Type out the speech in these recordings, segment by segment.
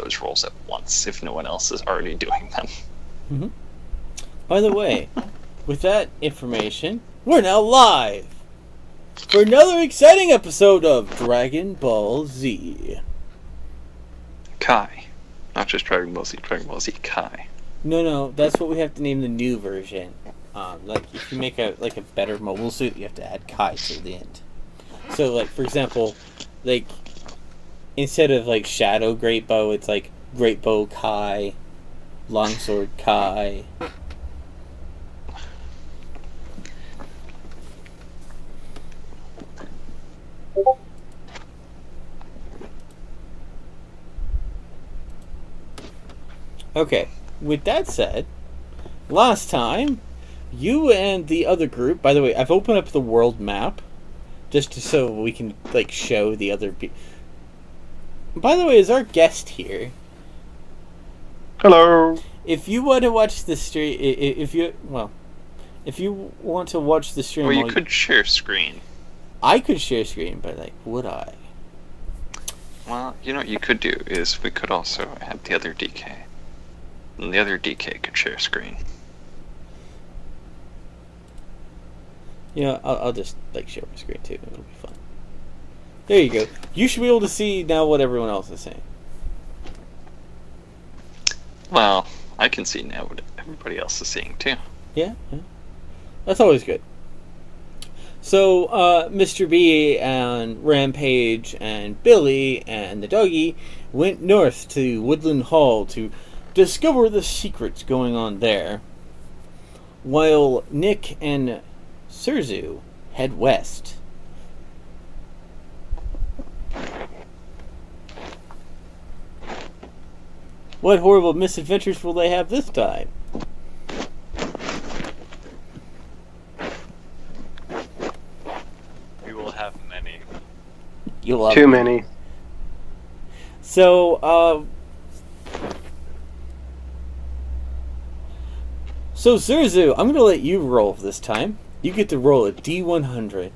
those rolls at once if no one else is already doing them. Mm-hmm. By the way, with that information, we're now live for another exciting episode of Dragon Ball Z. Kai. Not just Dragon Ball Z Kai. No, that's what we have to name the new version. Like, if you make a better mobile suit, you have to add Kai to the end. So, like, for example, like, instead of, like, Shadow Great Bow, it's, like, Great Bow Kai, Longsword Kai. Okay, with that said, last time, you and the other group, by the way, I've opened up the world map, just so we can, like, show the other people. By the way, is our guest here? Hello! If you want to watch the stream, if you want to watch the stream... Well, you could share screen. I could share screen, but, like, would I? Well, you know what you could do is we could also add the other DK. And the other DK could share screen. Yeah, I'll just, like, share my screen, too. It'll be fun. There you go. You should be able to see now what everyone else is saying. Well, I can see now what everybody else is seeing, too. Yeah. That's always good. So, Mr. B and Rampage and Billy and the doggy went north to Woodland Hall to discover the secrets going on there, while Nick and Serzu head west. What horrible misadventures will they have this time? We will have many. You'll have Too many. So, So, Serzu, I'm going to let you roll this time. You get to roll a D100.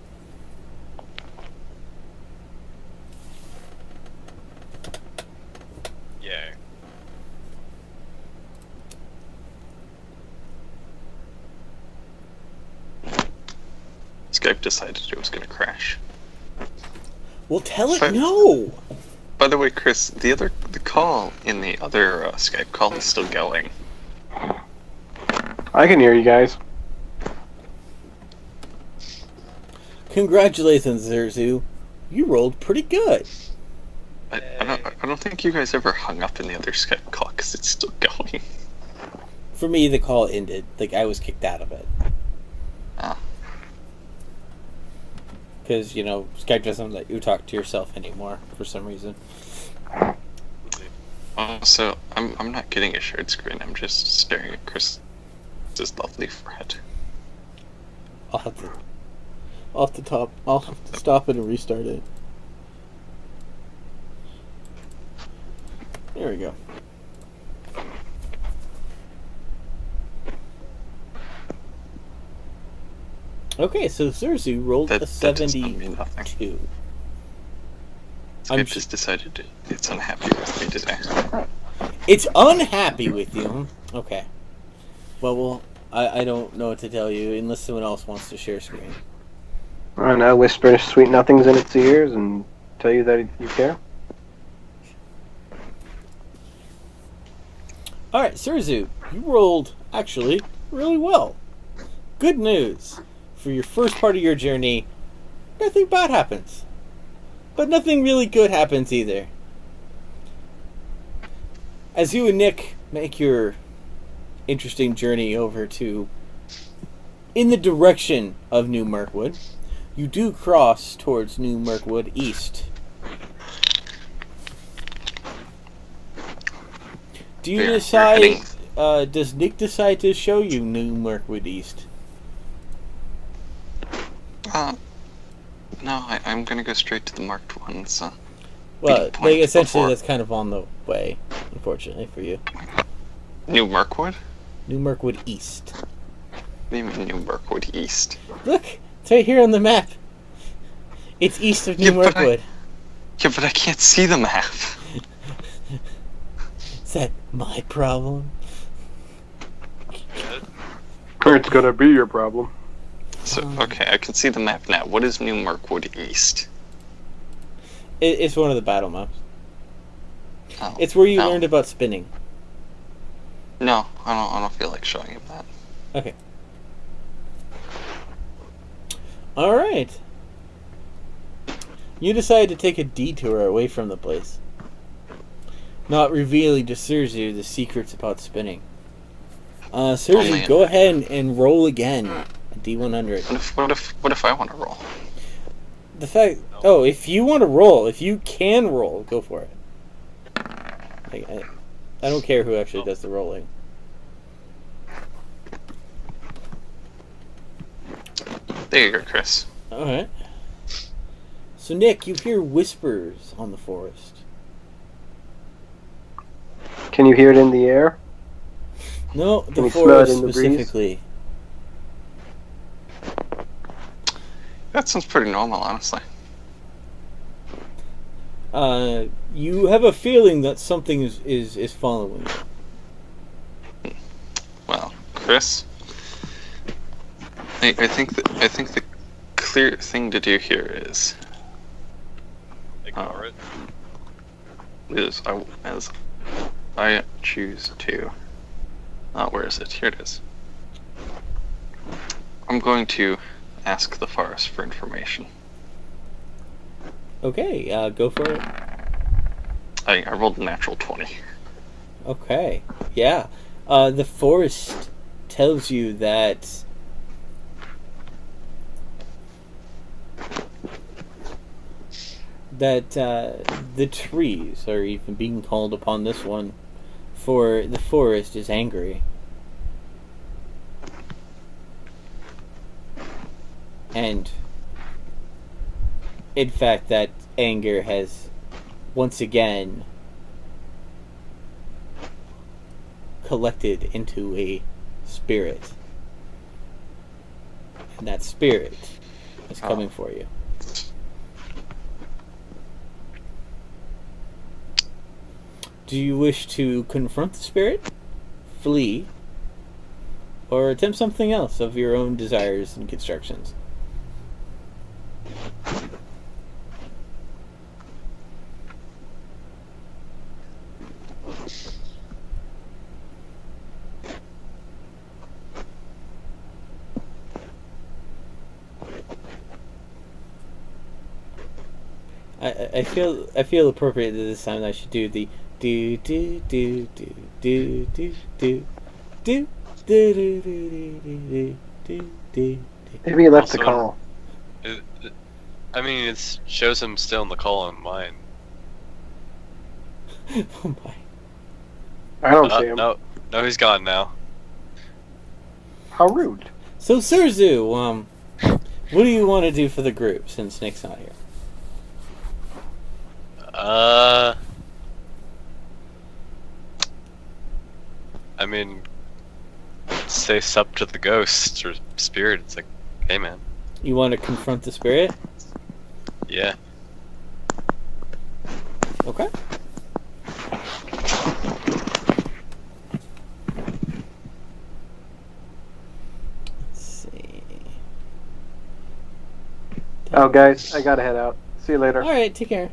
Yay. Skype decided it was going to crash. Well, tell it no! By the way, Chris, the call in the other Skype call is still going. I can hear you guys. Congratulations, Serzu. You rolled pretty good. I don't think you guys ever hung up in the other Skype call because it's still going. For me, the call ended. Like, I was kicked out of it. Oh. Because, you know, Skype doesn't let you talk to yourself anymore for some reason. So, I'm not getting a shared screen. I'm just staring at Chris's lovely forehead. I'll have to stop it and restart it. There we go. Okay, so Serzu rolled a 72. Skype just decided it's unhappy with me today. It's unhappy with you? Okay. Well, I don't know what to tell you unless someone else wants to share screen. I don't know, whisper sweet nothings in its ears and tell you that you care. Alright, Serzu, you rolled, actually, really well. Good news. For your first part of your journey, nothing bad happens. But nothing really good happens either. As you and Nick make your interesting journey over to in the direction of New Mirkwood, you do cross towards New Mirkwood East. Do you decide, does Nick decide to show you New Mirkwood East? No, I'm gonna go straight to the marked ones. Well, like, essentially that's kind of on the way, unfortunately for you. New Mirkwood? New Mirkwood East. What do you mean New Mirkwood East? Look! It's right here on the map! It's east of New Mirkwood. Yeah, but I can't see the map. Is that my problem? Or it's gonna be your problem. So, okay, I can see the map now. What is New Mirkwood East? It's one of the battle maps. Oh, It's where you no. learned about spinning. No, I don't feel like showing him that. Okay. Alright. You decide to take a detour away from the place, not revealing to Serzu the secrets about spinning. Serzu, man. go ahead and roll again. A D100. What if I want to roll? The fact... Oh, if you want to roll, if you can roll, go for it. I don't care who actually does the rolling. There you go, Chris. Alright. So, Nick, you hear whispers on the forest. Can you hear it in the air? No, Can the you smell it forest in the breeze? specifically. That sounds pretty normal, honestly. You have a feeling that something is following you. Well, Chris, I think the clear thing to do here is Ignore it. as I choose to. Where is it? Here it is. I'm going to ask the forest for information. Okay, go for it. I rolled a natural 20. Okay, yeah. The forest tells you that the trees are even being called upon this one, for the forest is angry. And in fact, that anger has once again collected into a spirit. And that spirit is coming for you. Do you wish to confront the spirit, flee, or attempt something else of your own desires and constructions? I feel appropriate that this time I should do the do do do do do do do do do do do do do. Maybe he left the Also- call. I mean, it shows him still in the call on mine. Oh my! I don't see him. No, he's gone now. How rude. So Serzu, what do you want to do for the group since Nick's not here? I mean, say sup to the ghost or spirit. It's like, hey man, You want to confront the spirit? yeah. Okay. Let's see. Oh, guys, I gotta head out. See you later. All right, take care.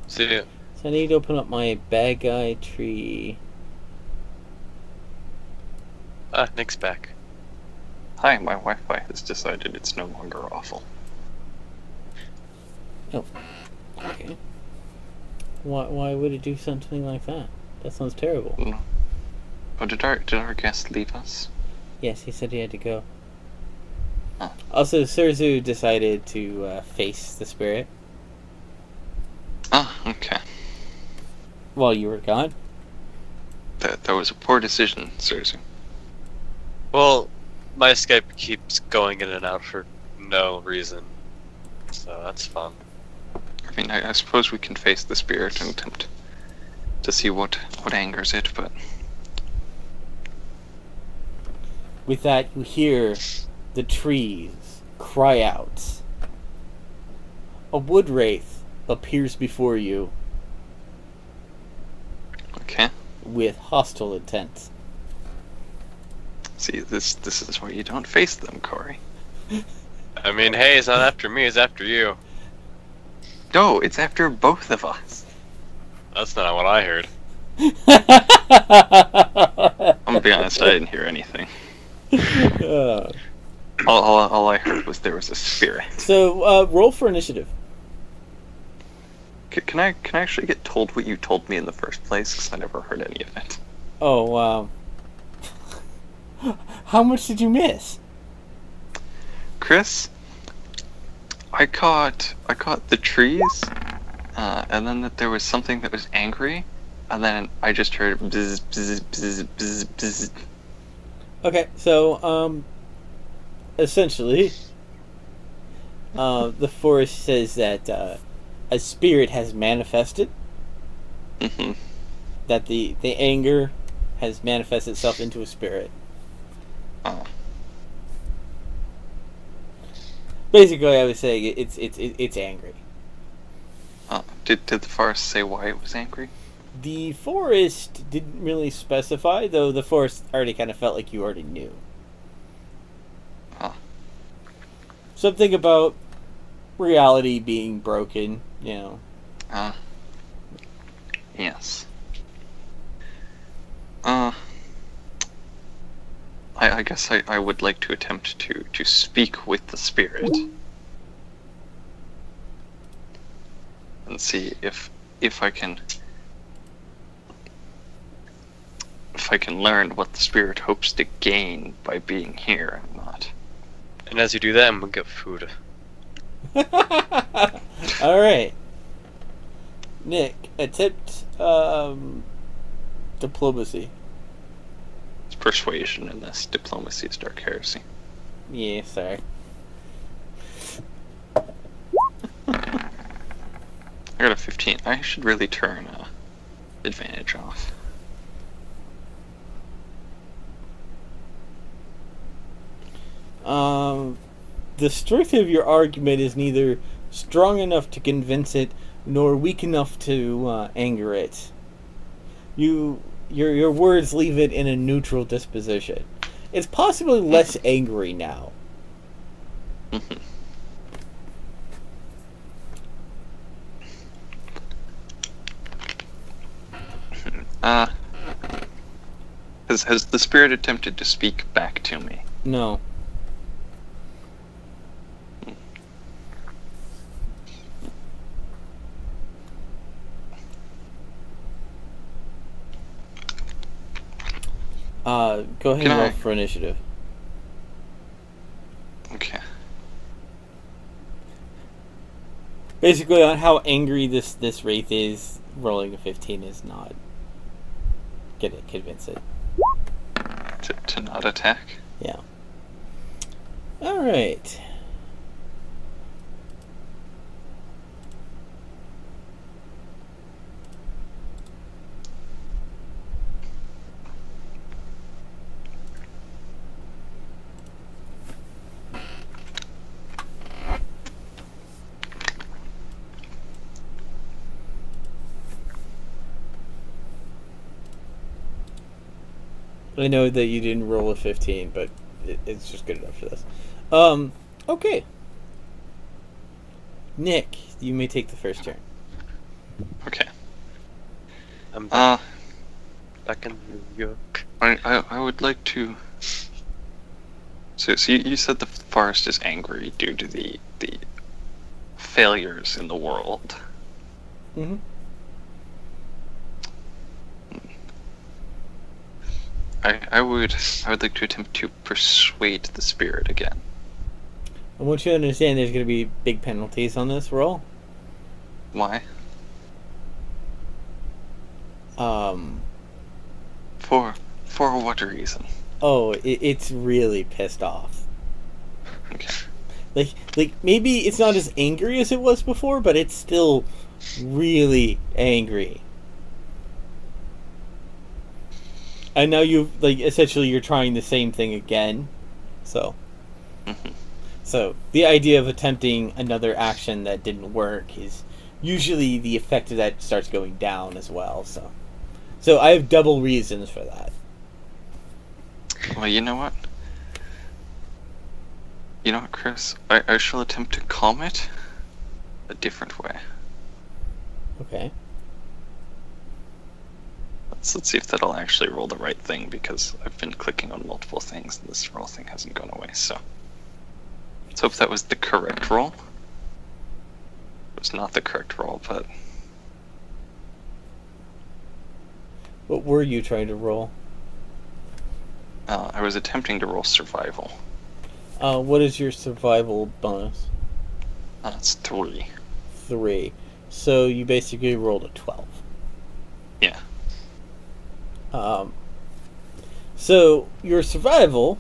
See ya. So I need to open up my bad guy tree. Ah, Nick's back. Hi, my Wi-Fi has decided it's no longer awful. Okay. Why would it do something like that? That sounds terrible. No. Oh, did our guest leave us? Yes, he said he had to go. Oh. Also, Serzu decided to face the spirit Ah, okay. while you were gone. That was a poor decision, Serzu. Well, my Skype keeps going in and out for no reason, so that's fun. I mean, I suppose we can face the spirit and attempt to see what angers it, but With that, you hear the trees cry out. A wood wraith appears before you, okay. with hostile intent. See, this is where you don't face them, Corey. I mean, hey, it's not after me, it's after you. No, it's after both of us. That's not what I heard. I'm gonna be honest, I didn't hear anything. All I heard was there was a spirit. So, roll for initiative. Can I actually get told what you told me in the first place? Because I never heard any of it. Oh, wow. How much did you miss? Chris, I caught the trees, and then that there was something that was angry, and then I just heard bzz, bzz, bzz, bzz, bzz. Okay, so, essentially, the forest says that, a spirit has manifested. Mm-hmm. That the anger has manifested itself into a spirit. Oh. Basically, I would say it's angry. Did the forest say why it was angry? The forest didn't really specify, though the forest already kind of felt like you already knew. Huh. Something about reality being broken, you know. Yes. I guess I would like to attempt to speak with the spirit. And see if I can learn what the spirit hopes to gain by being here and not. And as you do that, I'm gonna get food. Alright. Nick, attempt diplomacy. It's persuasion in this. Diplomacy is dark heresy. Yeah, sorry. I got a 15. I should really turn advantage off. The strength of your argument is neither strong enough to convince it, nor weak enough to anger it. Your words leave it in a neutral disposition. It's possibly less angry now. Has the spirit attempted to speak back to me? No. Go ahead and roll for initiative. Okay. Basically, on how angry this wraith is, rolling a 15 is not gonna convince it. To not attack? Yeah. Alright. I know that you didn't roll a 15, but it's just good enough for this. Okay. Nick, you may take the first turn. Okay. I'm back in New York. I would like to... So you said the forest is angry due to the failures in the world. Mm-hmm. I would like to attempt to persuade the spirit again. I want you to understand there's going to be big penalties on this roll. Why? For what reason? Oh, it's really pissed off. Okay. Like maybe it's not as angry as it was before, but it's still really angry. And now essentially you're trying the same thing again. So. Mm-hmm. So, the idea of attempting another action that didn't work is usually the effect of that starts going down as well, so. So I have double reasons for that. Well, you know what? You know what, Chris? I shall attempt to calm it a different way. Okay. Let's see if that'll actually roll the right thing, because I've been clicking on multiple things and this roll thing hasn't gone away, so. Let's hope that was the correct roll. It was not the correct roll, but... What were you trying to roll? I was attempting to roll survival. What is your survival bonus? That's 3. 3. So you basically rolled a 12. Yeah. So your survival...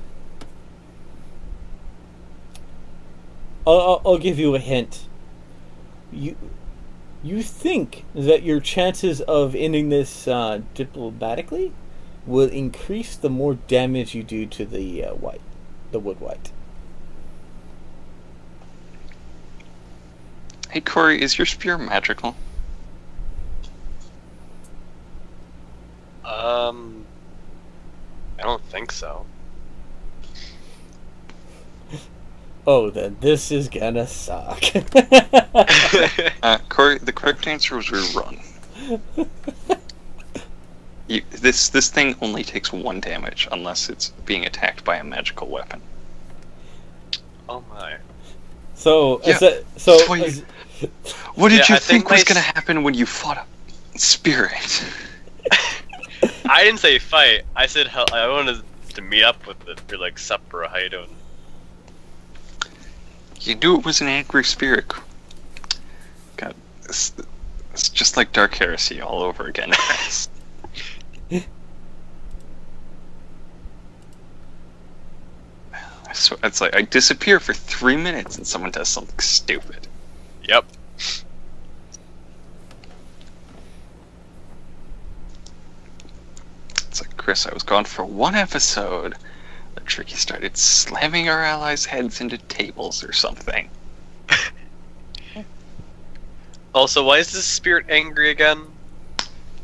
I'll give you a hint. You think that your chances of ending this diplomatically will increase the more damage you do to the wood white. Hey Corey, is your spear magical? I don't think so. Oh, then this is gonna suck. Corey, the correct answer was we run. This thing only takes 1 damage unless it's being attacked by a magical weapon. Oh my. So, Yeah. What did you think was gonna happen when you fought a spirit? I didn't say fight. I said hell. I wanted to meet up with it for like supper. How you doing? You knew it was an angry spirit. God, it's just like Dark Heresy all over again. I swear, it's like I disappear for 3 minutes and someone does something stupid. Yep. It's like, Chris, I was gone for 1 episode. The Tricky started slamming our allies' heads into tables or something. Also, why is this spirit angry again?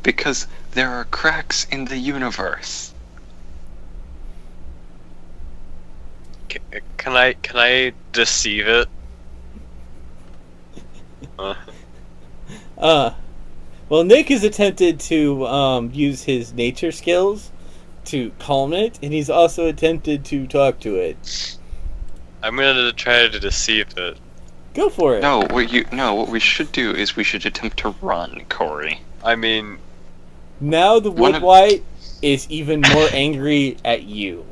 Because there are cracks in the universe. Can I deceive it? Well, Nick has attempted to use his nature skills to calm it, and he's also attempted to talk to it. I'm gonna try to deceive it. Go for it. No, what we should do is we should attempt to run, Corey. I mean, now the wood white is even more angry at you.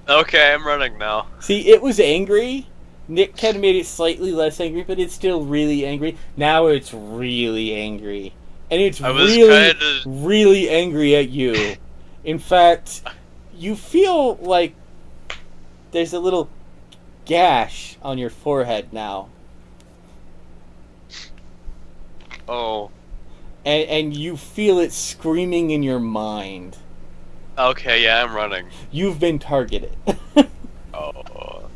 okay, I'm running now. See, it was angry. Nick kind of made it slightly less angry, but it's still really angry. Now it's really angry. And it's really angry at you. In fact, you feel like there's a little gash on your forehead now. Oh. And you feel it screaming in your mind. Okay, yeah, I'm running. You've been targeted. Oh.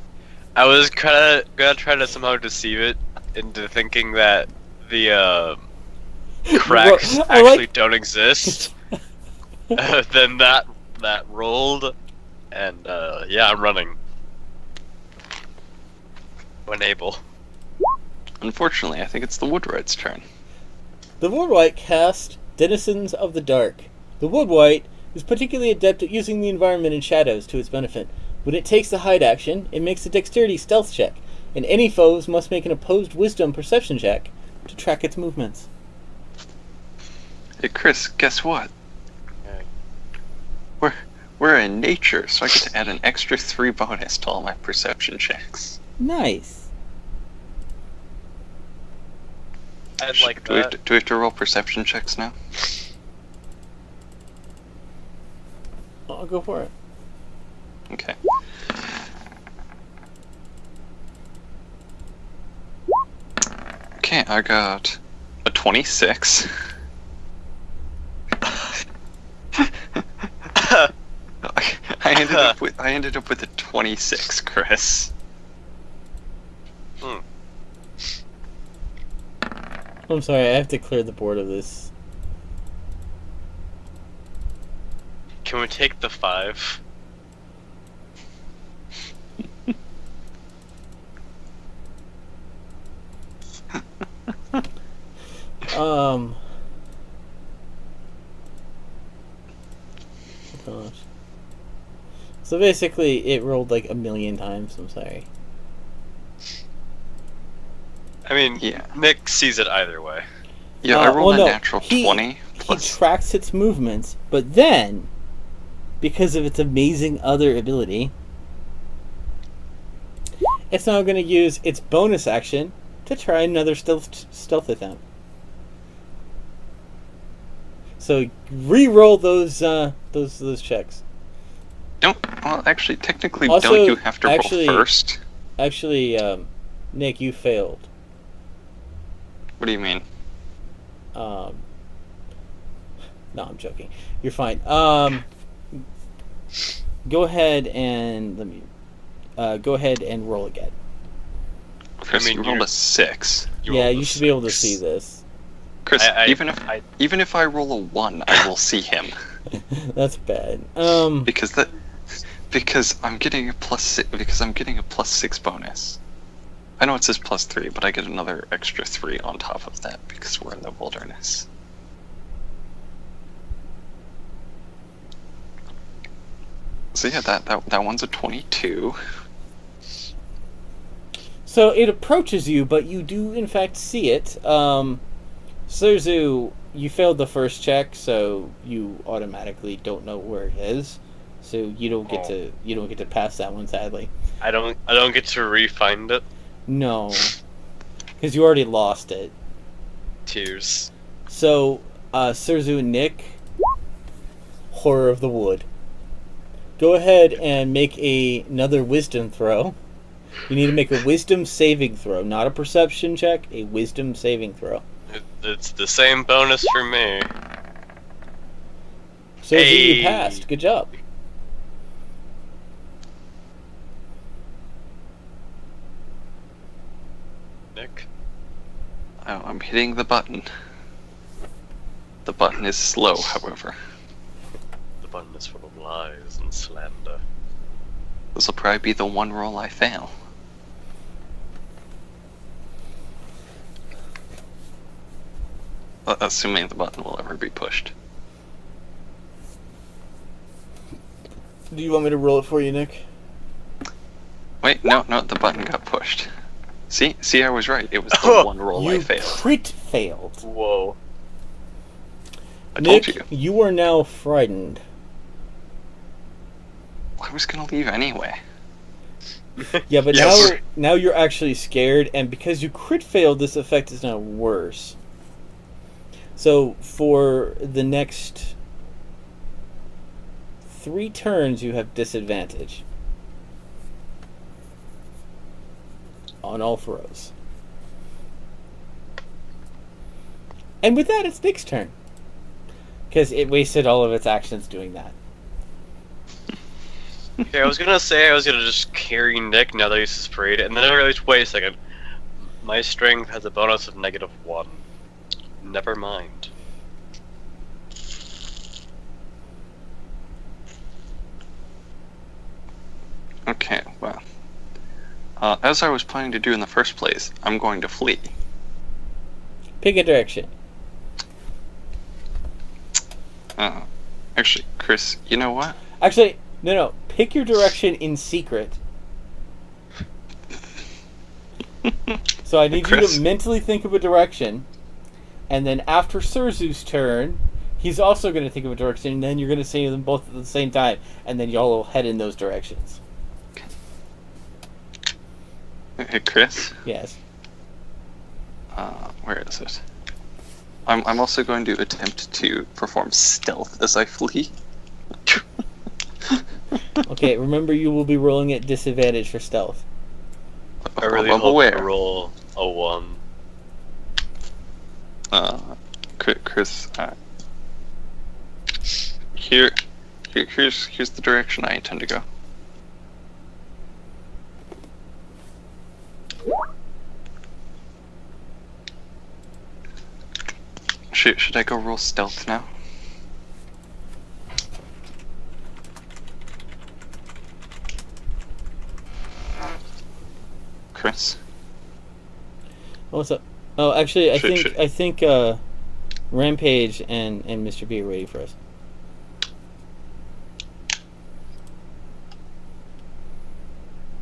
I was gonna try to somehow deceive it into thinking that the cracks actually don't exist. Then that rolled, and yeah, I'm running when able. Unfortunately, I think it's the Woodwright's turn. The Woodwight cast Denizens of the Dark. The Woodwight is particularly adept at using the environment and shadows to its benefit. When it takes the hide action, it makes a dexterity stealth check, and any foes must make an opposed wisdom perception check to track its movements. Hey Chris, guess what? Okay. We're in nature, so I get to add an extra 3 bonus to all my perception checks. Nice. I'd like Do that. we have to roll perception checks now? I'll go for it. Okay. Okay, I got a 26. I ended up with a 26, Chris. I'm sorry, I have to clear the board of this. Can we take the 5? Gosh. So basically, it rolled like a million times. I'm sorry. I mean, Yeah. Nick sees it either way. Yeah, I rolled well, a no, natural he- 20. He Plus, tracks its movements, but then, because of its amazing other ability, it's now going to use its bonus action to try another stealth attempt. So re-roll those checks. don't. Well, actually, technically, Also, don't you have to actually- roll first? Actually, Nick, you failed. What do you mean? No, I'm joking. You're fine. Go ahead and go ahead and roll again. Chris, mean, you rolled you're- a 6. Yeah, rolled you a should be able to 6. see this. Chris, I- even if I roll a 1, I will see him That's bad. because I'm getting a +6 bonus. I know it says +3, but I get another extra 3 on top of that because we're in the wilderness. So yeah, that one's a 22. So it approaches you, but you do in fact see it. Serzu, you failed the first check, so you automatically don't know where it is. So you don't get to pass that one, sadly. I don't get to re-find it. No, because you already lost it. Tears. So Serzu and Nick, horror of the wood. Go ahead and make another wisdom throw. You need to make a wisdom saving throw, not a perception check, a wisdom saving throw. It's the same bonus for me. So Hey. you passed. Good job. Nick. Oh, I'm hitting the button. The button is slow, however. The button is full of lies and slander. This will probably be the one roll I fail. Assuming the button will ever be pushed. Do you want me to roll it for you, Nick? Wait, no, the button got pushed. See, I was right. It was the one roll I You failed. crit failed. Whoa. I Nick, told you. you are now frightened. I was gonna leave anyway. Yeah, but Yes. now you're actually scared, and because you crit failed, this effect is now worse. So for the next 3 turns, you have disadvantage on all throws. And with that, it's Nick's turn. Because it wasted all of its actions doing that. Okay, I was gonna say I was gonna just carry Nick now that he's sprayed, and then I realized, wait a second. My strength has a bonus of -1. Never mind. Okay, well. As I was planning to do in the first place, I'm going to flee. Pick a direction. Actually, Chris, you know what? Actually, no. Pick your direction in secret. So I need you Chris? to mentally think of a direction, and then after Serzu's turn, he's also going to think of a direction, and then you're going to say them both at the same time, and then y'all will head in those directions. Hey, Chris? Yes. Where is it? I'm also going to attempt to perform stealth as I flee. Okay, remember you will be rolling at disadvantage for stealth. I really I'm hope aware. to roll a 1. Chris, here's the direction I intend to go. Should I go roll stealth now? Chris. What's up? Oh, actually, Should- I think Rampage and Mr. B are waiting for us.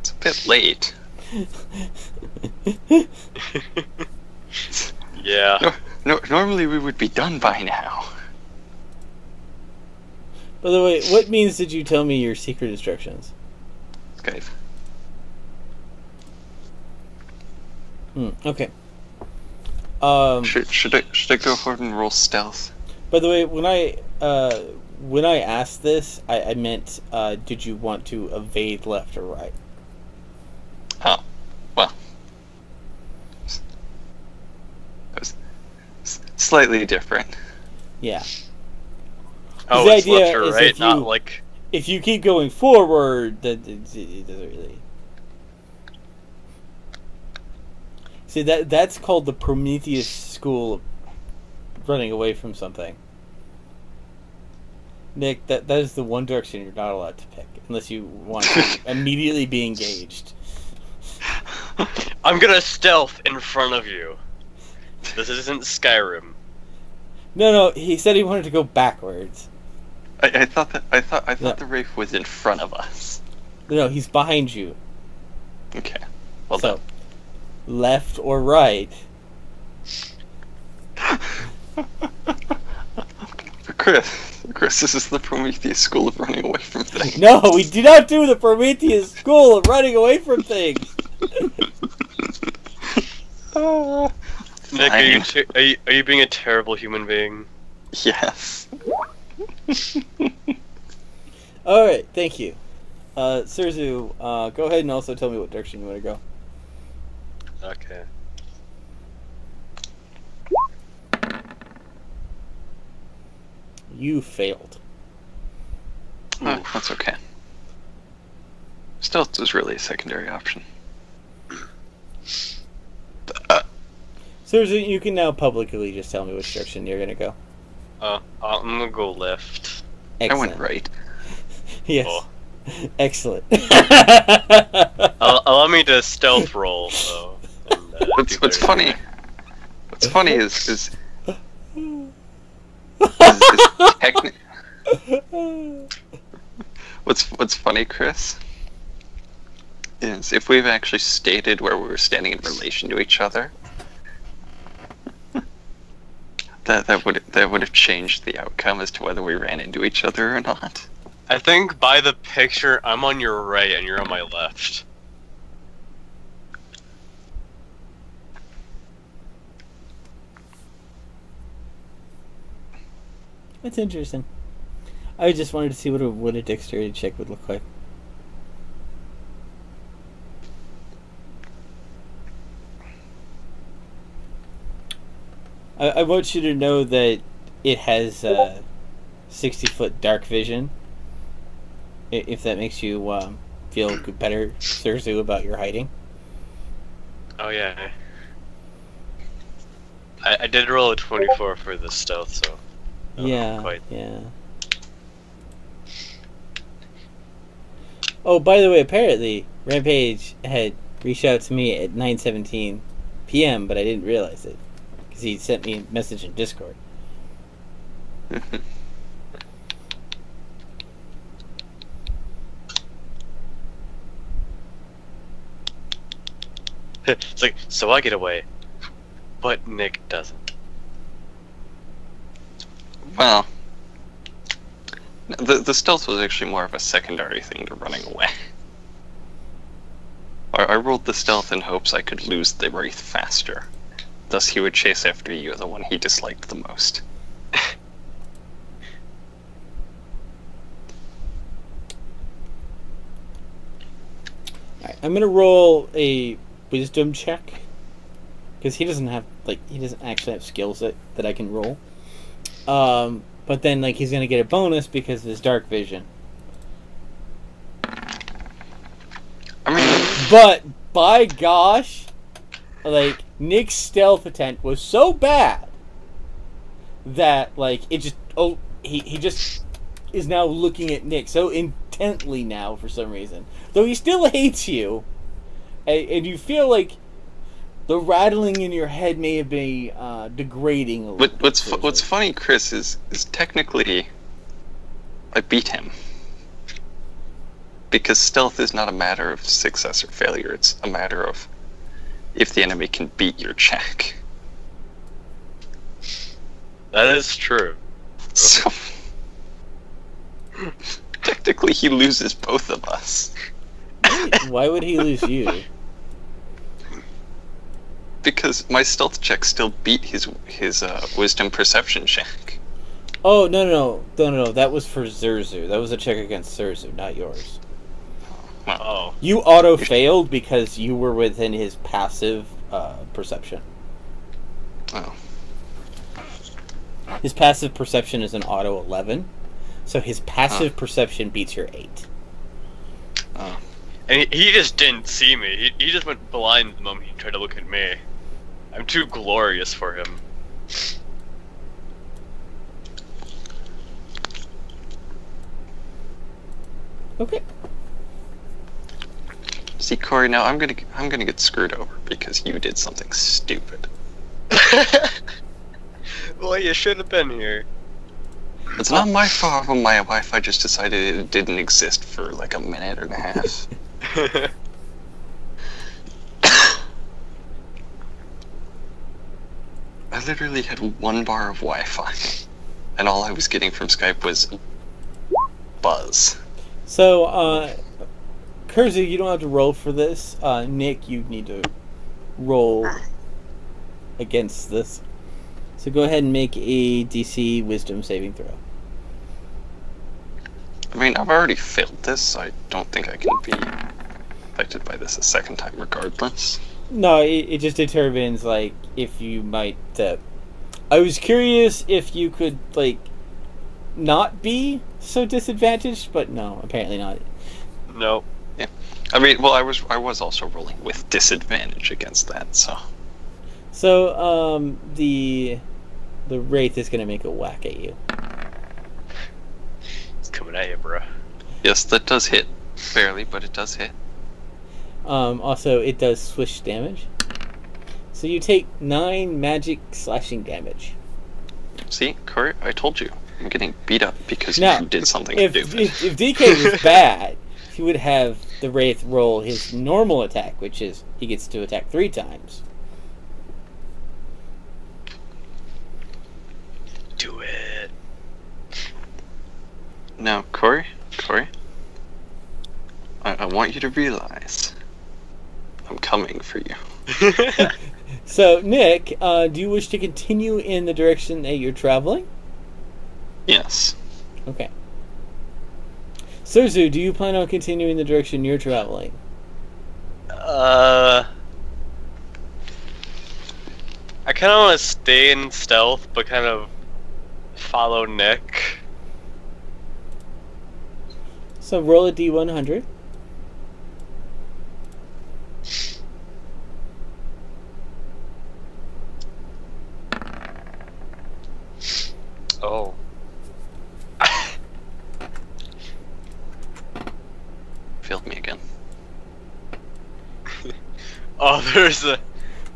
It's a bit late. Yeah. Normally we would be done by now. By the way, what means did you tell me your secret instructions? Okay. Okay. Should I go ahead and roll stealth? By the way, when I asked this, I meant, did you want to evade left or right? Oh, well. That was slightly different. Yeah. Oh, the it's idea left or is right, if not you- like. If you keep going forward, that it doesn't really. See, that's called the Prometheus school of running away from something. Nick, that is the one direction you're not allowed to pick unless you want to immediately be engaged. I'm gonna stealth in front of you. This isn't Skyrim. No, he said he wanted to go backwards. I thought No. the Wraith was in front of us. No, he's behind you. Okay. Well So, left or right? Chris, this is the Prometheus school of running away from things. No, we do not do the Prometheus school of running away from things. Nick, Fine. are you being a terrible human being? Yes. Alright, thank you. Serzu, go ahead and also tell me what direction you want to go. Okay. You failed. That's okay. Stealth is really a secondary option. Serzu, you can now publicly just tell me which direction you're going to go. I'm gonna go left. Excellent. I went right. Yes. Oh. Excellent. Allow me to stealth roll, though. And, What's funny? What's funny is techni- What's funny, Chris, is if we've actually stated where we were standing in relation to each other, that would have changed the outcome as to whether we ran into each other or not. I think by the picture, I'm on your right and you're on my left. That's interesting. I just wanted to see what a dexterity check would look like. I want you to know that it has 60-foot dark vision. If that makes you feel better, Serzu, about your hiding. Oh yeah. I did roll a 24 for the stealth, so. I don't know quite. Yeah. Oh, by the way, apparently Rampage had reached out to me at 9:17 p.m., but I didn't realize it because he sent me a message in Discord. It's like, so I get away, but Nick doesn't. Well, the stealth was actually more of a secondary thing to running away. I rolled the stealth in hopes I could lose the Wraith faster. Thus he would chase after you, the one he disliked the most. Alright, I'm gonna roll a wisdom check because he doesn't actually have skills that I can roll. But then he's gonna get a bonus because of his dark vision. I mean, But by gosh, Nick's stealth attempt was so bad that it just he just is now looking at Nick so intently now for some reason. Though he still hates you, and you feel like the rattling in your head may have been degrading a little. What's funny, Chris, is technically I beat him. Because stealth is not a matter of success or failure, it's a matter of if the enemy can beat your check. That is true. So, technically he loses both of us. Why would he lose you? Because my stealth check still beat his wisdom perception check. Oh, no. That was for Serzu. That was a check against Serzu, not yours. Oh. You auto-failed because you were within his passive perception. Oh. His passive perception is an auto 11, so his passive perception beats your 8. Oh. And he just didn't see me. He just went blind the moment he tried to look at me. I'm too glorious for him. Okay. See, Corey, now I'm gonna get screwed over because you did something stupid. Well, you should have been here. It's not my fault when my Wi-Fi just decided it didn't exist for like a minute and a half. I literally had 1 bar of Wi-Fi, and all I was getting from Skype was buzz. So, Serzu, you don't have to roll for this. Nick, you need to roll against this. So go ahead and make a DC Wisdom saving throw. I mean, I've already failed this, so I don't think I can be affected by this a second time regardless. No, it just determines, like, if you might... I was curious if you could, like, not be so disadvantaged, but no, apparently not. Nope. Yeah. I mean, well, I was also rolling with disadvantage against that, so... So, the Wraith is going to make a whack at you. It's coming at you, bro. Yes, that does hit. Barely, but it does hit. Also, it does swish damage. So you take 9 magic slashing damage. See, Corey, I told you. I'm getting beat up because Now, you did something if stupid. if DK was bad, he would have the Wraith roll his normal attack, which is he gets to attack 3 times. Do it. Now, Corey, I want you to realize I'm coming for you. So, Nick, do you wish to continue in the direction that you're traveling? Yes. Okay. Serzu, do you plan on continuing the direction you're traveling? I kind of want to stay in stealth, but kind of follow Nick. So roll a D100. Oh. Failed me again. Oh, there's a...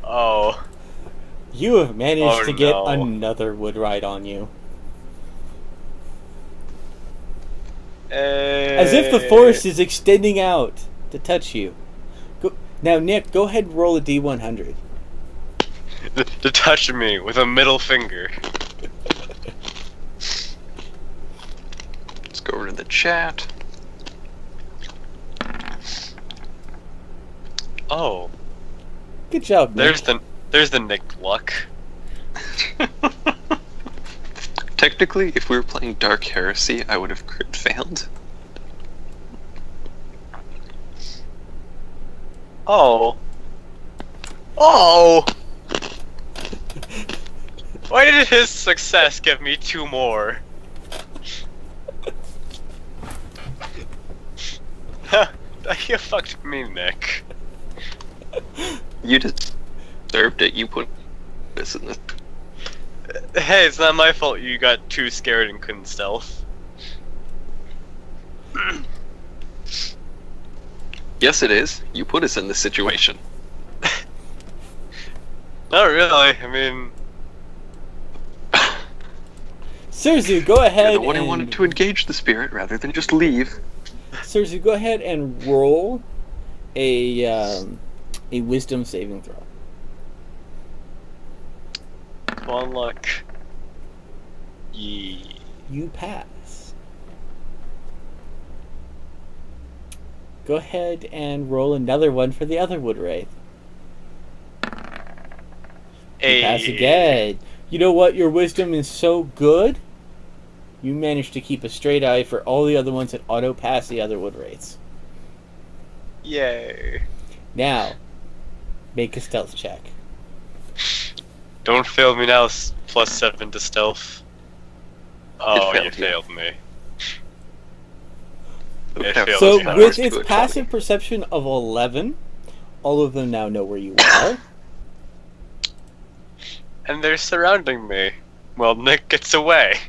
Oh. You have managed to get no. another wood ride on you. As if the force is extending out to touch you. Now, Nick, go ahead and roll a D100. To touch me with a middle finger. Let's go over to the chat. Oh. Good job, Nick. There's the Nick luck. Technically, if we were playing Dark Heresy, I would have crit failed. Oh. Oh! Why did his success give me 2 more? You fucked me, Nick. You deserved it. You put this in the... Hey, it's not my fault you got too scared and couldn't stealth. Yes, it is. You put us in this situation. Not really. I mean, Serzu, go You're ahead the one who and wanted to engage the spirit rather than just leave. Serzu, go ahead and roll a wisdom saving throw. come on, luck. Yee. You pass. Go ahead and roll another one for the other wood wraith. You pass again. You know what? Your wisdom is so good. You managed to keep a straight eye for all the other ones that auto pass the other wood wraiths. Yay. Now, make a stealth check. Don't fail me now, +7 to stealth. Oh, failed you you. failed me. Okay, It failed So, me. with to its a passive perception of 11, all of them now know where you are. And they're surrounding me. Well, Nick gets away.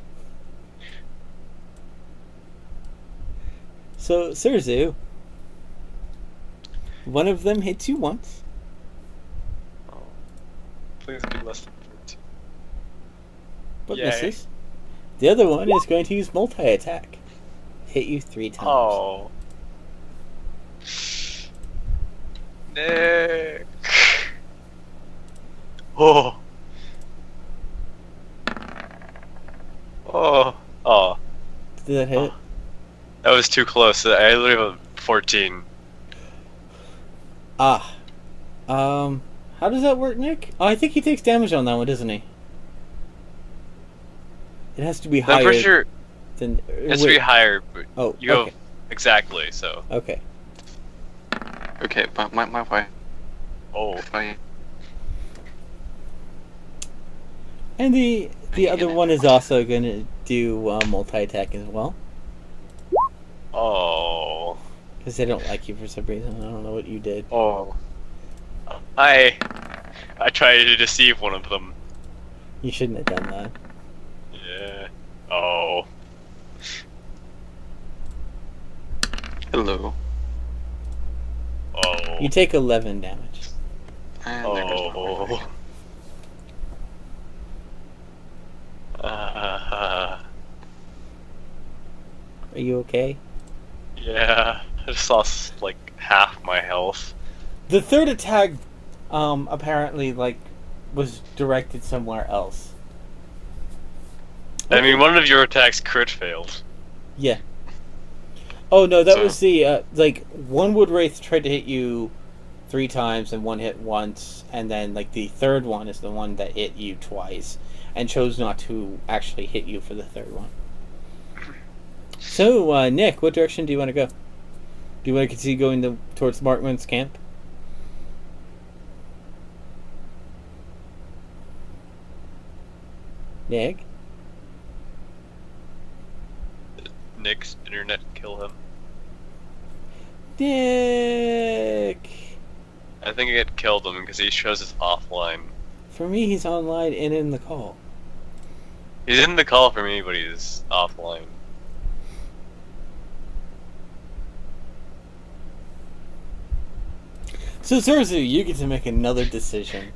So, Serzu, one of them hits you once. Oh, please be less than 13. But Yay. misses. The other one is going to use multi-attack. Hit you 3 times. Oh. Nick. Oh. Oh. Oh. Did that hit? That was too close. I literally have a 14. Ah. How does that work, Nick? Oh, I think he takes damage on that one, doesn't he? It has to be higher I'm pretty sure than... it has to be higher, but Oh, you okay. go exactly, so. Okay. Okay, but my wife. Oh. And the other one is also going to do multi-attack as well. Oh. Because they don't like you for some reason. I don't know what you did. Oh. I tried to deceive one of them. You shouldn't have done that. Yeah. Oh. Hello. Oh. You take 11 damage. And there goes my wife Oh. again. Are you okay? Yeah. I just lost like half my health. The third attack, apparently, was directed somewhere else. I mean, one of your attacks crit failed. Yeah. Oh no, that So- was the one wood wraith tried to hit you 3 times and one hit once, and then the third one is the one that hit you twice and chose not to actually hit you for the third one. So, Nick, what direction do you want to go? Do you want to continue going towards Markman's camp? Nick? Nick's internet kill him. Nick! I think it killed him because he shows us offline. For me, he's online and in the call. He's in the call for me, but he's offline. So, Serzu, you get to make another decision.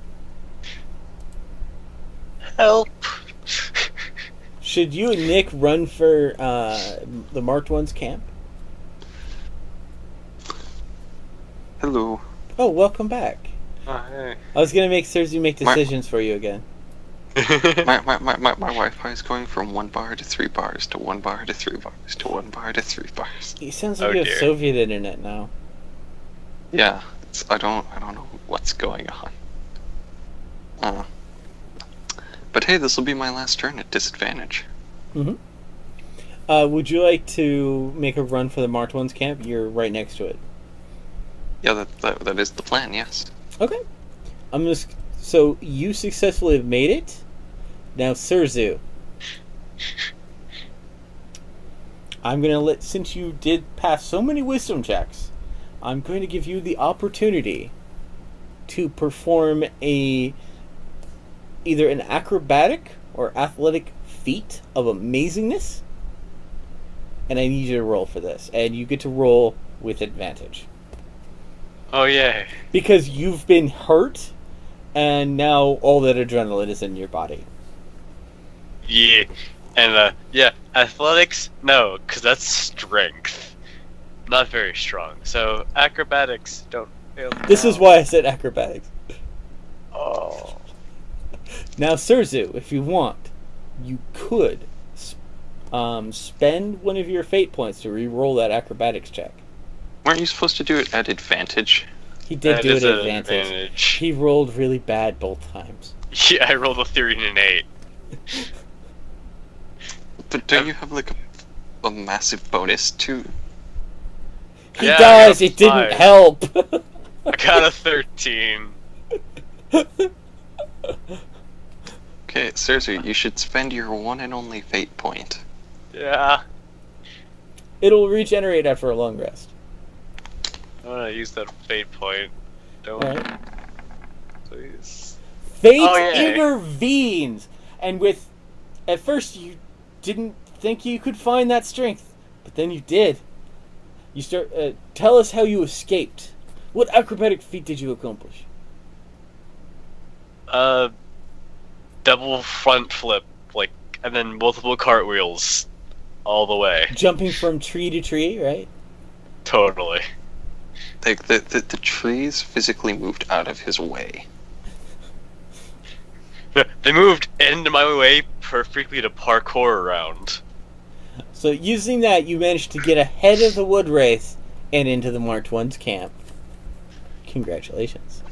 Help! Should you and Nick run for the Marked One's camp? Hello. Oh, welcome back. Oh, hey. I was gonna make Serzu make decisions for you again. My Wi-Fi is going from 1 bar to 3 bars to 1 bar to 3 bars to 1 bar to 3 bars. He sounds like Oh, you have dear. Soviet internet now. Yeah, I don't know what's going on. But hey, this will be my last turn at disadvantage. Mm-hmm. Would you like to make a run for the Marked One's camp? You're right next to it. Yeah, that is the plan. Yes. Okay. So you successfully have made it. Now, Serzu, I'm gonna since you did pass so many wisdom checks, I'm going to give you the opportunity to perform either an acrobatic or athletic feat of amazingness. And I need you to roll for this, and you get to roll with advantage. Oh, yay. Because you've been hurt, and now all that adrenaline is in your body. Yeah. And, yeah, athletics? No, because that's strength. Not very strong. So, acrobatics, don't fail. This is why I said acrobatics. Oh. Now, Serzu, if you want, you could spend one of your fate points to re-roll that acrobatics check. Weren't you supposed to do it at advantage? He did That do it is at an advantage. He rolled really bad both times. Yeah, I rolled a 3 and an 8. But don't you have like a massive bonus too? He Yeah, does. I It got didn't help. I got a 13. Okay, Serzu, you should spend your one and only fate point. Yeah. It'll regenerate after a long rest. I'm gonna use that fate point. Don't. Alright. Please. Fate Oh, yay. intervenes, and at first you didn't think you could find that strength, but then you did. You start. Tell us how you escaped. What acrobatic feat did you accomplish? Double front flip, and then multiple cartwheels, all the way. Jumping from tree to tree, right? Totally. Like the trees physically moved out of his way. They moved into my way perfectly to parkour around. So using that, you managed to get ahead of the wood wraith and into the Marked One's camp. Congratulations.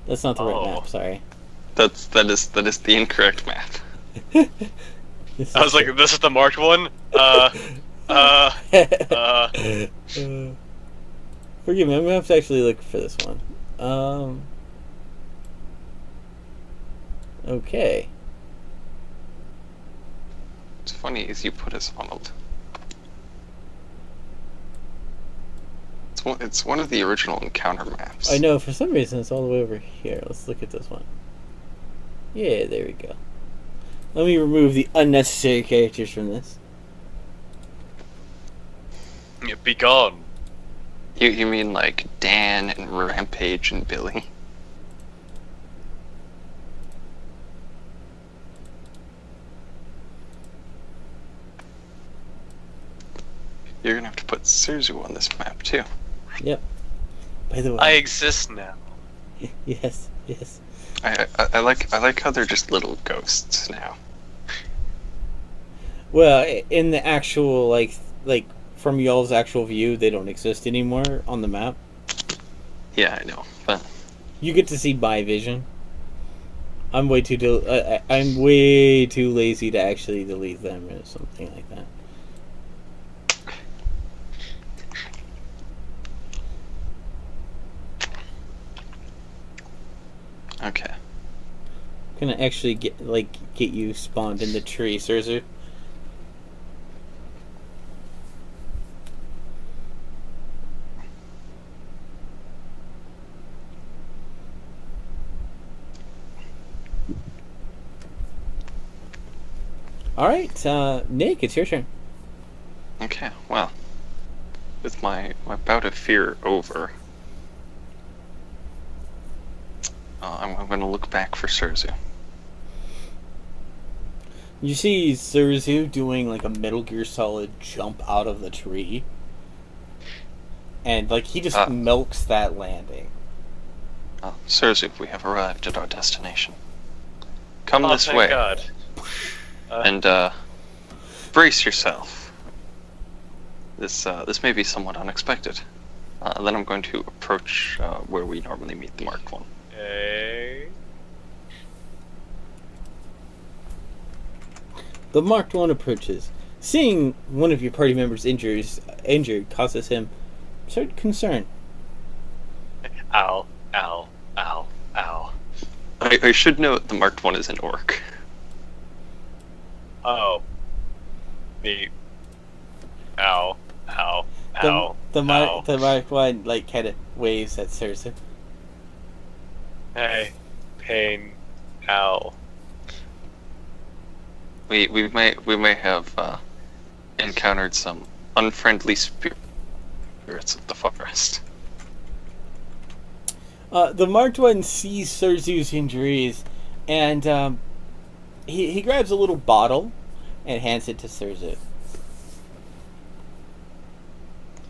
That's not the right map, sorry. That is the incorrect map. I was like, this is the marked one? Forgive me, I'm gonna have to actually look for this one. Okay. What's funny is you put us on it's one of the original encounter maps. I know, for some reason it's all the way over here. Let's look at this one. Yeah, there we go. Let me remove the unnecessary characters from this. Be gone. You mean like Dan and Rampage and Billy? You're gonna have to put Serzu on this map too. Yep. By the way, I exist now. yes, yes. I like how they're just little ghosts now. Well, in the actual like from y'all's actual view, they don't exist anymore on the map. Yeah, I know, but You get to see my vision. I'm way too I'm way too lazy to actually delete them or something like that. okay. I'm gonna actually get you spawned in the tree, Serzu. Alright, Nick, it's your turn. Okay, well, with my bout of fear over, I'm going to look back for Serzu. You see Serzu doing like a Metal Gear Solid jump out of the tree. And he just milks that landing. Serzu, we have arrived at our destination. Come Oh, this thank way. God. And brace yourself. This may be somewhat unexpected. Then I'm going to approach where we normally meet the marked one. Okay. The marked one approaches. Seeing one of your party members injured causes him certain concern. Ow, ow, ow, ow. I should note the marked one is an orc. Oh. Neat. Ow, ow, ow. The ow. marked one kind of waves at Serzu. Hey. Pain. Ow. we may have encountered some unfriendly spirits of the forest. The Marked One sees Serzu's injuries, and he grabs a little bottle and hands it to Serzu.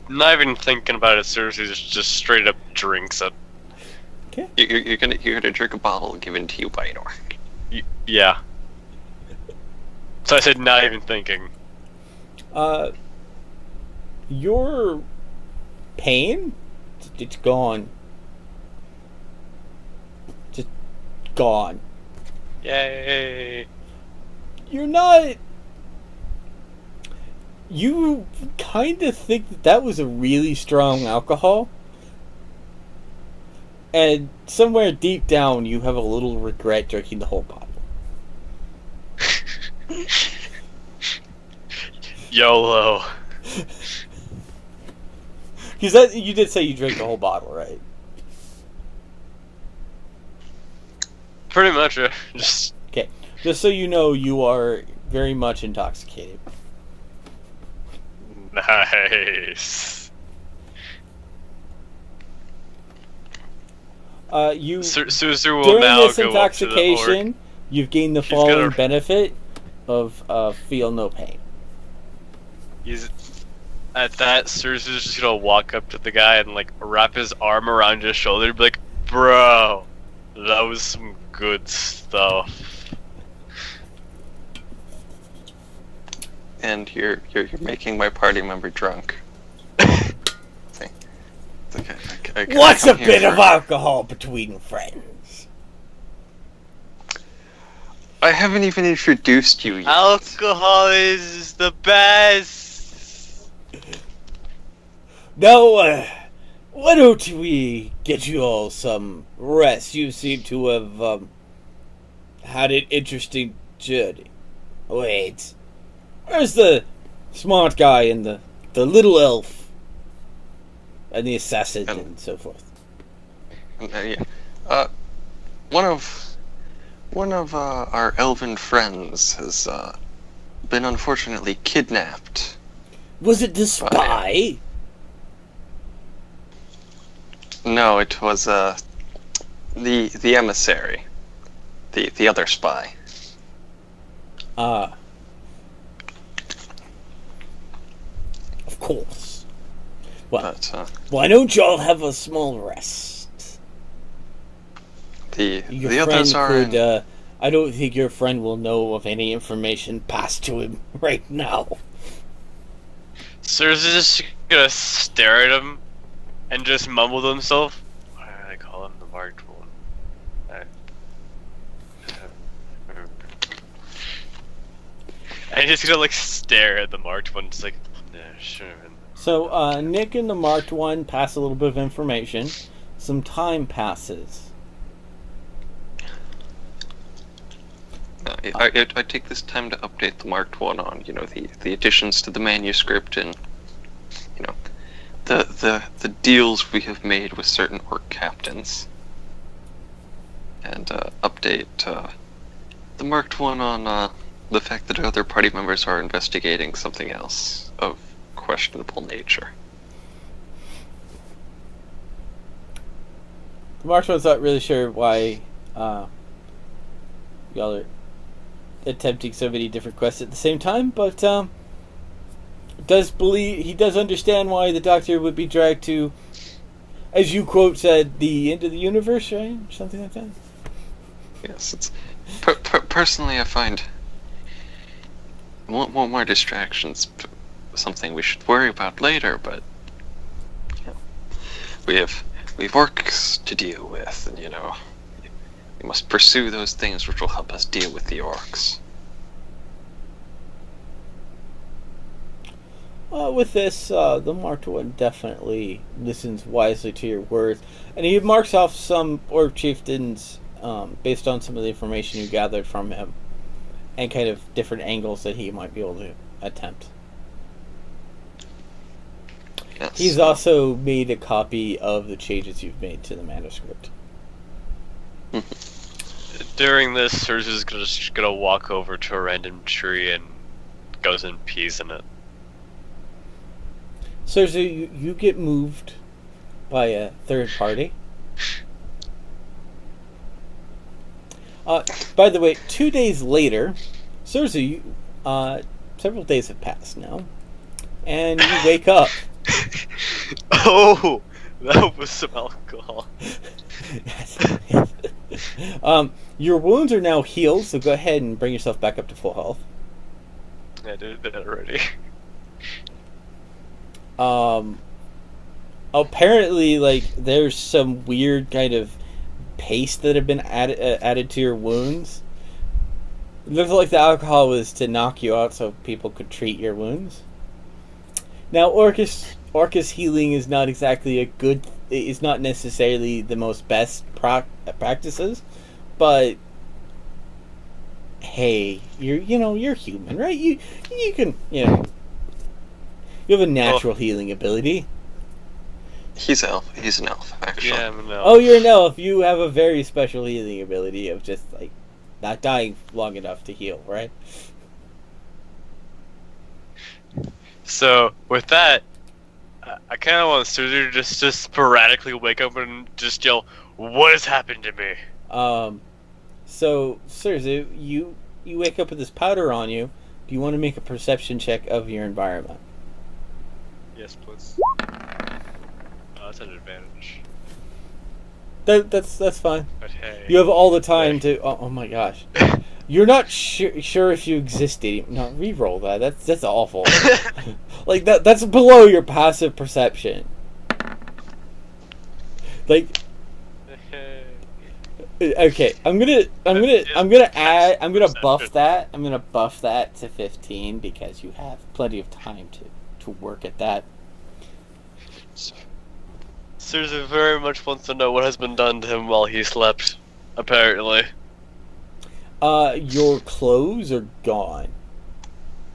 Not even thinking about it, Serzu just straight up drinks it. Okay. You're gonna drink a bottle given to you by an orc. Yeah. So I said not even thinking. Your pain, it's gone. Just gone. Yay! You're not... You kind of think that that was a really strong alcohol. And somewhere deep down, you have a little regret drinking the whole bottle. YOLO. Because you did say you drank the whole bottle, right? Pretty much, just... Okay. Just so you know, you are very much intoxicated. Nice. Serzu will during now this go up to the orc. intoxication, you've gained the following benefit of feel no pain. He's at that. Serzu's just gonna walk up to the guy and like wrap his arm around his shoulder, and be like, "Bro, that was some good stuff." And you're making my party member drunk. What's a bit of alcohol between friends? I haven't even introduced you yet. Alcohol is the best. Now, why don't we get you all some rest? You seem to have had an interesting journey. Wait, where's the smart guy and the little elf? And the assassin and so forth. Yeah. One of our elven friends has been unfortunately kidnapped. Was it the spy? No, it was the emissary, the other spy. Of course. Well, But, why don't y'all have a small rest? the others are. I don't think your friend will know of any information passed to him right now. Serzu's just gonna stare at him and just mumble to himself. Why do I call him the Marked One? And he's just gonna like stare at the Marked One, just like, yeah, sure. So, Nick and the Marked One pass a little bit of information. Some time passes. I take this time to update the Marked One on, the additions to the manuscript and, the deals we have made with certain orc captains. And update the Marked One on the fact that other party members are investigating something else of questionable nature. The Marked One's not really sure why y'all are attempting so many different quests at the same time, but he does understand why the Doctor would be dragged to, as you quote said, the end of the universe, right? Or something like that. Yes, it's personally I find one more distractions something we should worry about later, but we've orcs to deal with, and we must pursue those things which will help us deal with the orcs. With this, the Marked One definitely listens wisely to your words, and he marks off some orc chieftains based on some of the information you gathered from him, and kind of different angles that he might be able to attempt. Yes. He's also made a copy of the changes you've made to the manuscript. During this, Serzu's just gonna walk over to a random tree and goes and pees in it. Serzu, you get moved by a third party. By the way, 2 days later, Serzu, several days have passed now, and you wake up. Oh, that was some alcohol. Your wounds are now healed, so go ahead and bring yourself back up to full health. I did that already. Apparently, like, there's some weird kind of paste that have been added to your wounds. It looks like the alcohol was to knock you out so people could treat your wounds. Now, Orcus healing is not exactly a good... It's not necessarily the most best practices, but hey, you're human, right? You can, you have a natural healing ability. He's an elf. He's an elf, actually. Yeah, I'm an elf. Oh, you're an elf. You have a very special healing ability of just, like, not dying long enough to heal, right? So, with that, I kind of want Serzu to just sporadically wake up and just yell, "What has happened to me?" So, Serzu, you wake up with this powder on you. Do you want to make a perception check of your environment? Yes, please. That's an advantage. That's fine. But hey. You have all the time to... Oh my gosh. You're not sure if you exist anymore. No, re-roll that. That's awful. Like, that's below your passive perception. Like... Okay, I'm gonna buff that. I'm gonna buff that to 15 because you have plenty of time to work at that. Serzu very much wants to know what has been done to him while he slept, apparently. Your clothes are gone.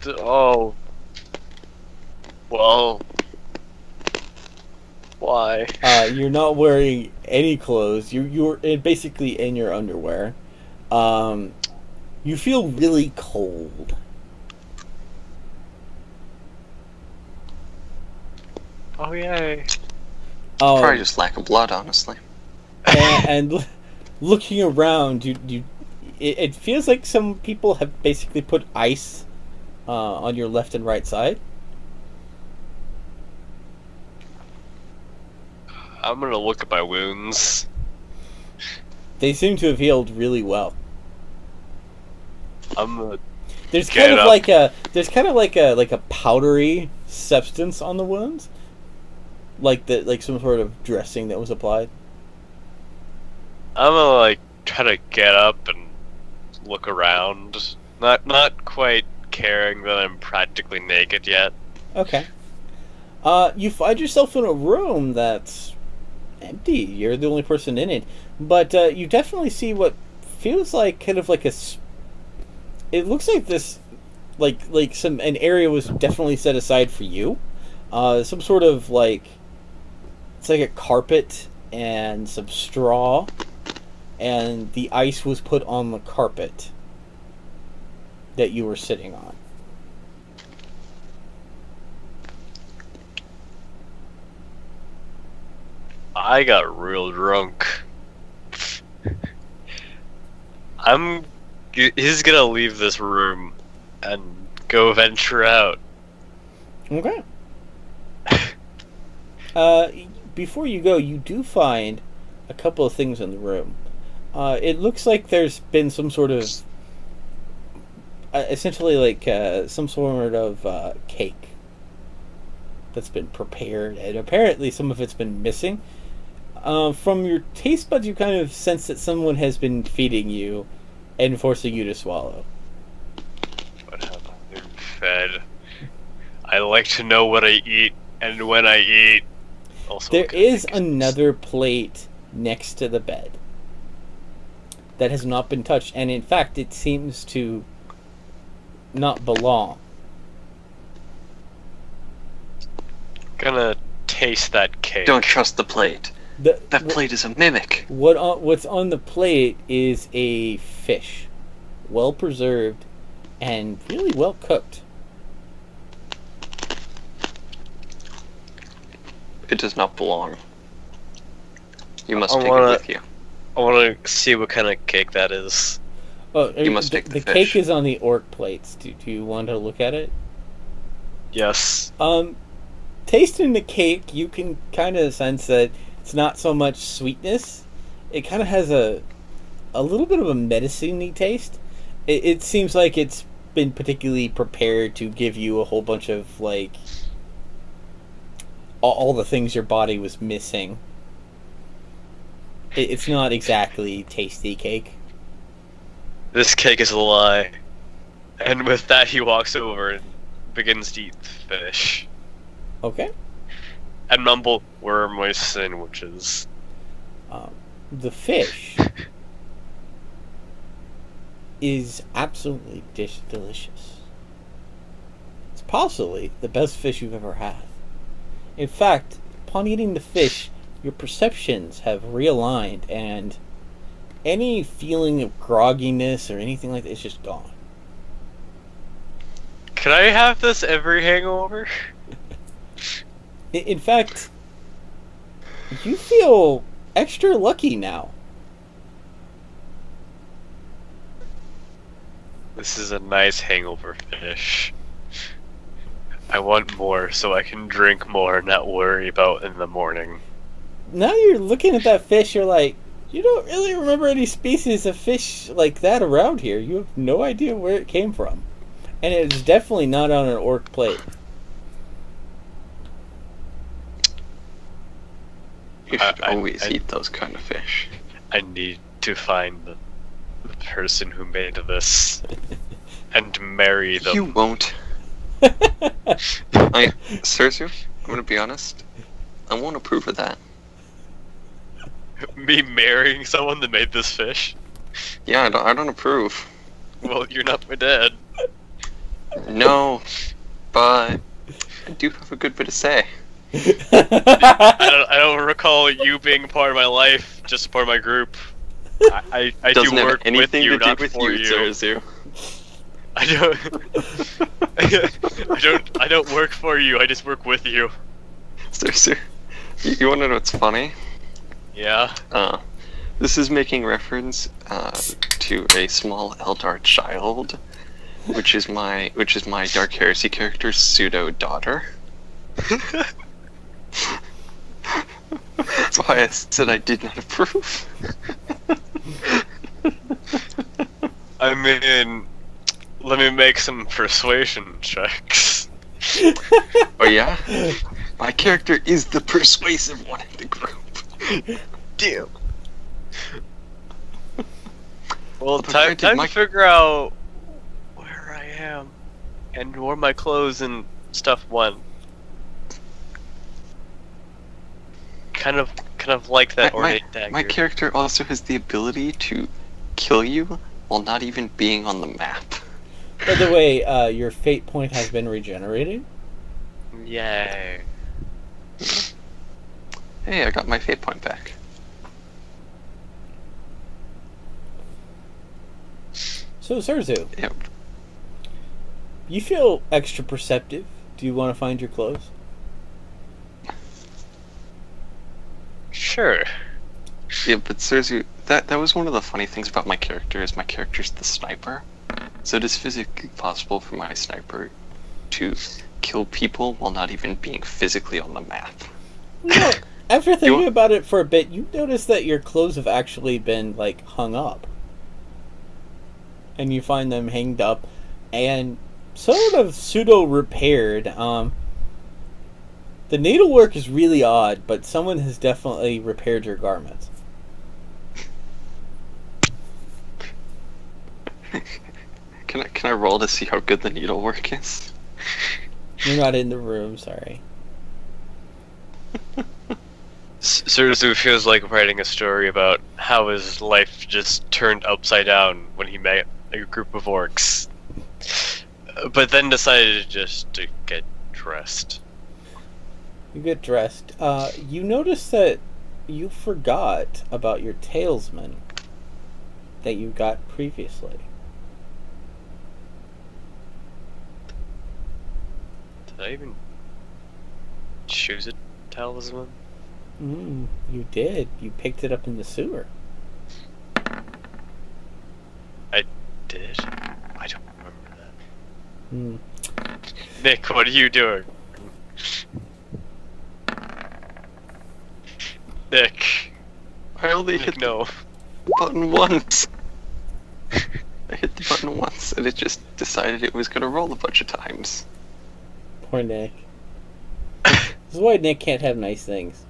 Oh. Well. Why? You're not wearing any clothes. You're basically in your underwear. You feel really cold. Oh, yay. Probably just lack of blood, honestly. And looking around, it feels like some people have basically put ice on your left and right side. I'm gonna look at my wounds. They seem to have healed really well. I'm gonna There's kind of like a powdery substance on the wounds, like some sort of dressing that was applied. I'm gonna try to get up and look around. Not quite caring that I'm practically naked yet. Okay. You find yourself in a room that's empty. You're the only person in it, but you definitely see what feels like kind of like it looks like this, like an area was definitely set aside for you. Some sort of it's like a carpet and some straw, and the ice was put on the carpet that you were sitting on. I got real drunk. He's gonna leave this room and go venture out. Okay. Before you go, you do find a couple of things in the room. It looks like there's been some sort of essentially some sort of cake that's been prepared, and apparently some of it's been missing. From your taste buds, you kind of sense that someone has been feeding you and forcing you to swallow. What have I been fed? I like to know what I eat and when I eat. Also, there is another plate next to the bed that has not been touched, and in fact, it seems to not belong. Gonna taste that cake. Don't trust the plate. That plate is a mimic. What's on the plate is a fish, well preserved, and really well cooked. It does not belong. You must I take wanna- it with you. I want to see what kind of cake that is. Oh, You must take the cake fish. is on the orc plates. Do you want to look at it? Yes. Tasting the cake, you can kind of sense that it's not so much sweetness. It kind of has a little bit of a medicine-y taste. It seems like it's been particularly prepared to give you a whole bunch of, like, all the things your body was missing. It's not exactly tasty cake. This cake is a lie. And with that, he walks over and begins to eat the fish. Okay. And mumble, "Where are my sandwiches?" The fish is absolutely delicious. It's possibly the best fish you've ever had. In fact, upon eating the fish, your perceptions have realigned, and any feeling of grogginess or anything like that is just gone. Can I have this every hangover? In fact, you feel extra lucky now. This is a nice hangover fish. I want more so I can drink more and not worry about in the morning. Now you're looking at that fish, you're like, you don't really remember any species of fish like that around here. You have no idea where it came from. And it's definitely not on an orc plate. You should I- always I- eat those kind of fish. I need to find the person who made this and marry them. You won't. Serzu, I'm gonna be honest. I won't approve of that. Me marrying someone that made this fish? Yeah, I don't approve. Well, you're not my dad. No, but I do have a good bit to say. I don't recall you being part of my life, just part of my group. I do Doesn't have work with anything you, to do not with for you, you. Serzu. I don't work for you. I just work with you. Serzu, you wanna know what's funny? Yeah. This is making reference to a small Eldar child, which is my Dark Heresy character's pseudo daughter. That's why I said I did not approve. I mean, let me make some persuasion checks. Oh yeah? My character is the persuasive one in the group. Damn. Well, But time granted, to figure out where I am and where my clothes and stuff went. Kind of like that ornate dagger. My character also has the ability to kill you while not even being on the map. By the way, your fate point has been regenerated. Yay. Hey, I got my fate point back. So, Serzu, Yep. you feel extra perceptive. Do you want to find your clothes? Sure. Yeah, but Serzu, that was one of the funny things about my character, is my character's the sniper. So it is physically possible for my sniper to kill people while not even being physically on the map. No. After thinking want- about it for a bit, you notice that your clothes have actually been, like, hung up. And you find them hanged up and sort of pseudo-repaired. The needlework is really odd, but someone has definitely repaired your garments. Can I roll to see how good the needlework is? You're not in the room, sorry. Serzu feels like writing a story about how his life just turned upside down when he met a group of orcs. But then decided just to get dressed. You get dressed. You notice that you forgot about your talisman that you got previously. Did I even choose a talisman? You did. You picked it up in the sewer. I did? I don't remember that. Hmm. Nick, what are you doing? Nick. I only Nick, hit no. the button once. I hit the button once, and it just decided it was going to roll a bunch of times. Poor Nick. This is why Nick can't have nice things.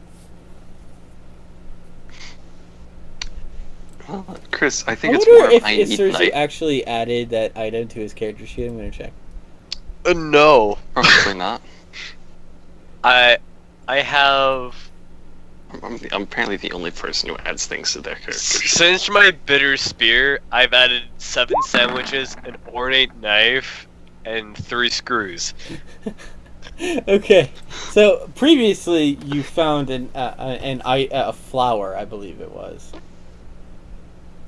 Well, Chris, I I think it's wonder more if, of I if need Serzu night. actually added that item to his character sheet. I'm gonna check. No. Probably not. I have... I'm apparently the only person who adds things to their character sheet. Since my bitter spear, I've added 7 sandwiches, an ornate knife, and 3 screws. Okay, so previously you found a flower, I believe it was.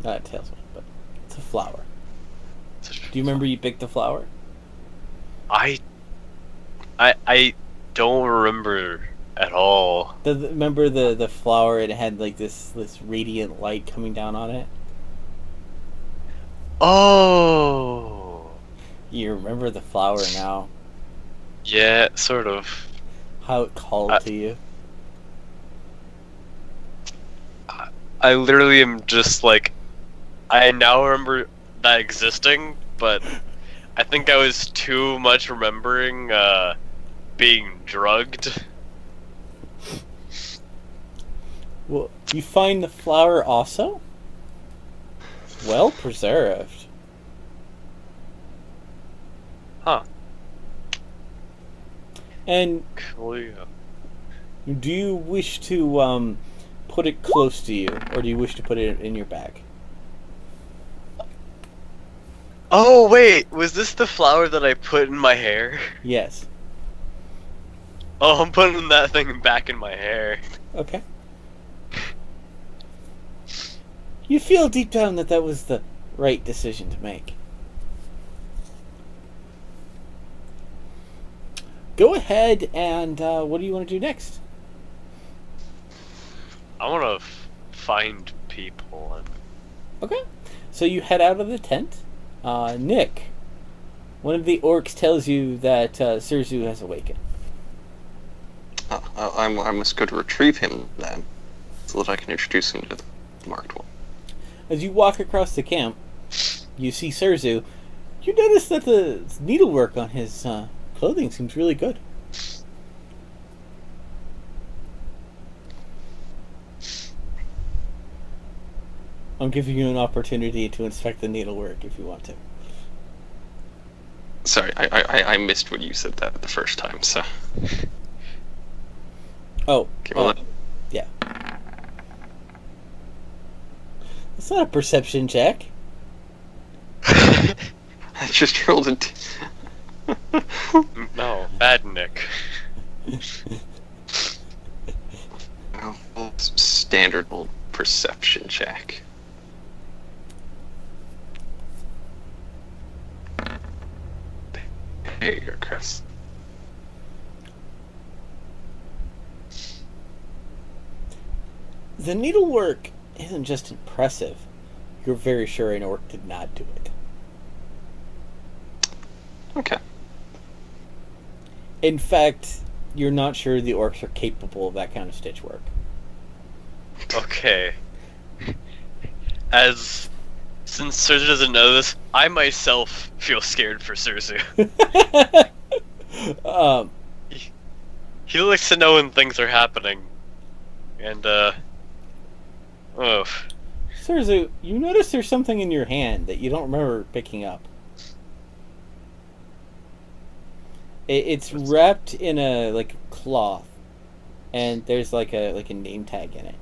Not a talisman, but it's a flower. Do you remember you picked the flower? I don't remember at all. Remember the flower? It had like this radiant light coming down on it. Oh. You remember the flower now? Yeah, sort of. How it called to you? I literally am just like, I now remember that existing, but I think I was too much remembering being drugged. Well, you find the flower also? Well preserved. Huh. And Cool, yeah. do you wish to put it close to you, or do you wish to put it in your bag? Oh wait, was this the flower that I put in my hair? Yes. Oh, I'm putting that thing back in my hair. Okay. You feel deep down that was the right decision to make. Go ahead and what do you want to do next? I want to find people. Okay. So you head out of the tent. Nick, one of the orcs tells you that Serzu has awakened. I must go to retrieve him then, so that I can introduce him to the marked one. As you walk across the camp, you see Serzu. You notice that the needlework on his clothing seems really good. I'm giving you an opportunity to inspect the needlework if you want to. Sorry, I missed when you said that the first time, so... Oh, Okay, well, yeah. It's not a perception check. I just rolled a... No, bad Nick. Standard old perception check. There you go, Chris. The needlework isn't just impressive. You're very sure an orc did not do it. Okay. In fact, you're not sure the orcs are capable of that kind of stitch work. Okay. Since Serzu doesn't know this, I myself feel scared for Serzu. He likes to know when things are happening. And, Serzu, you notice there's something in your hand that you don't remember picking up. It's wrapped in a cloth, and there's like a name tag in it.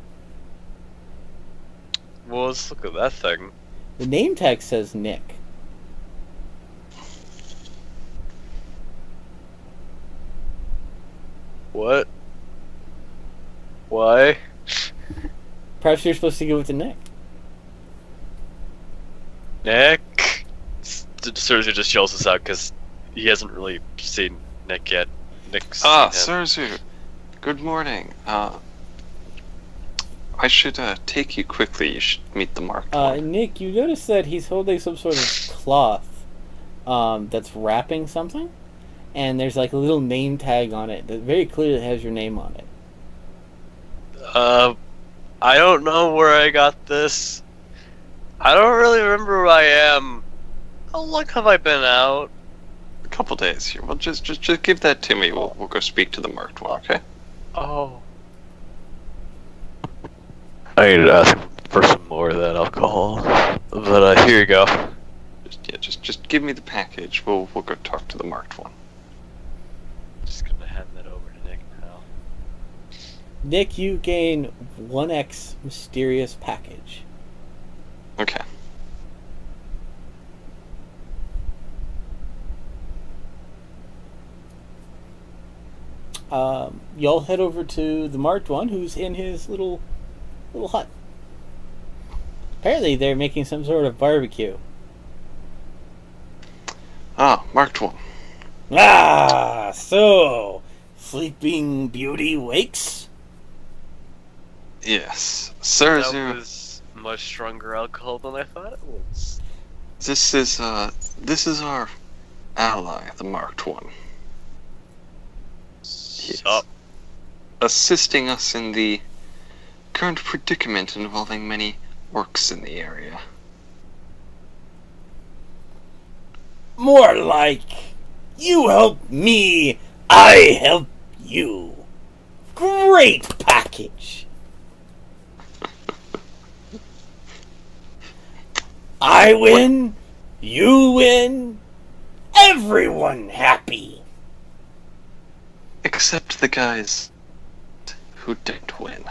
Well, let's look at that thing. The name tag says Nick. What? Why? Perhaps you're supposed to go with the Nick. Nick. Serzu just yells us out because he hasn't really seen Nick yet. Nick's seen him. Serzu. Good morning. I should take you quickly. You should meet the marked one. Nick, you notice that he's holding some sort of cloth that's wrapping something, and there's like a little name tag on it that very clearly has your name on it. I don't know where I got this. I don't really remember where I am. How long have I been out? A couple days here. Well, just give that to me. We'll go speak to the marked one, okay? Oh. I need to ask for some more of that alcohol. But here you go. Just give me the package. We'll go talk to the marked one. Just gonna hand that over to Nick now. Nick, you gain 1x mysterious package. Okay. Y'all head over to the marked one, who's in his little hut. Apparently, they're making some sort of barbecue. Ah, marked one. Ah, so Sleeping Beauty wakes. Yes, That Serzu. was much stronger alcohol than I thought it was. This is our ally, the marked one. Sup? Assisting us in the current predicament involving many orcs in the area. More like, you help me, I help you. Great package. I win, you win, everyone happy. Except the guys who didn't win.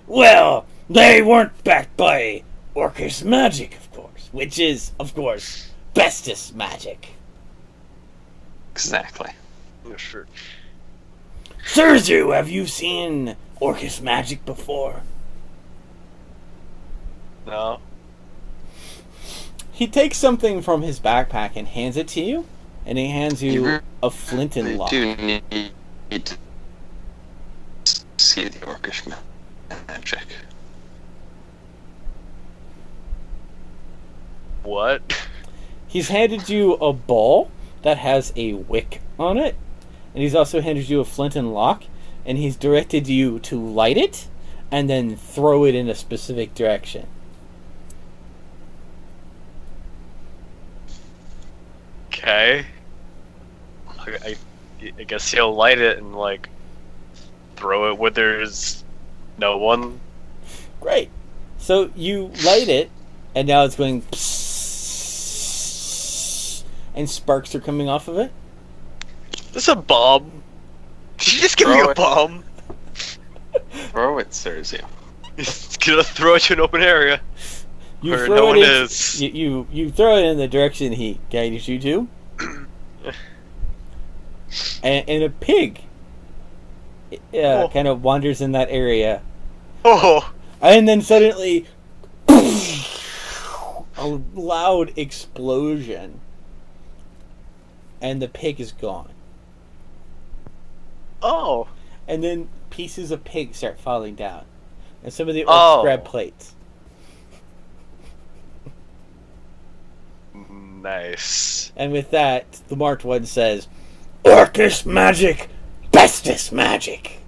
Well, they weren't backed by Orcish magic, of course, which is, of course, bestest magic. Exactly. Yeah, sure. Serzu, have you seen Orcish magic before? No. He takes something from his backpack and hands it to you, and he hands you a flint and They lock. do need to see the orcish magic. What? He's handed you a ball that has a wick on it, and he's also handed you a flint and lock, and he's directed you to light it and then throw it in a specific direction. Okay. I guess he'll light it and, like, throw it where there's no one. Great. So you light it, and now it's going psss, and sparks are coming off of it. This a bomb? Did you just give me Throw a it. bomb? Throw it, Serzu. He's gonna throw it to an open area. You Where throw no it one in, is. You throw it in the direction he guided you to, and a pig kind of wanders in that area, Oh! and then suddenly a loud explosion, and the pig is gone. Oh! And then pieces of pig start falling down, and some of the orcs Oh. grab plates. Nice. And with that, the marked one says, "Orcish magic, bestest magic."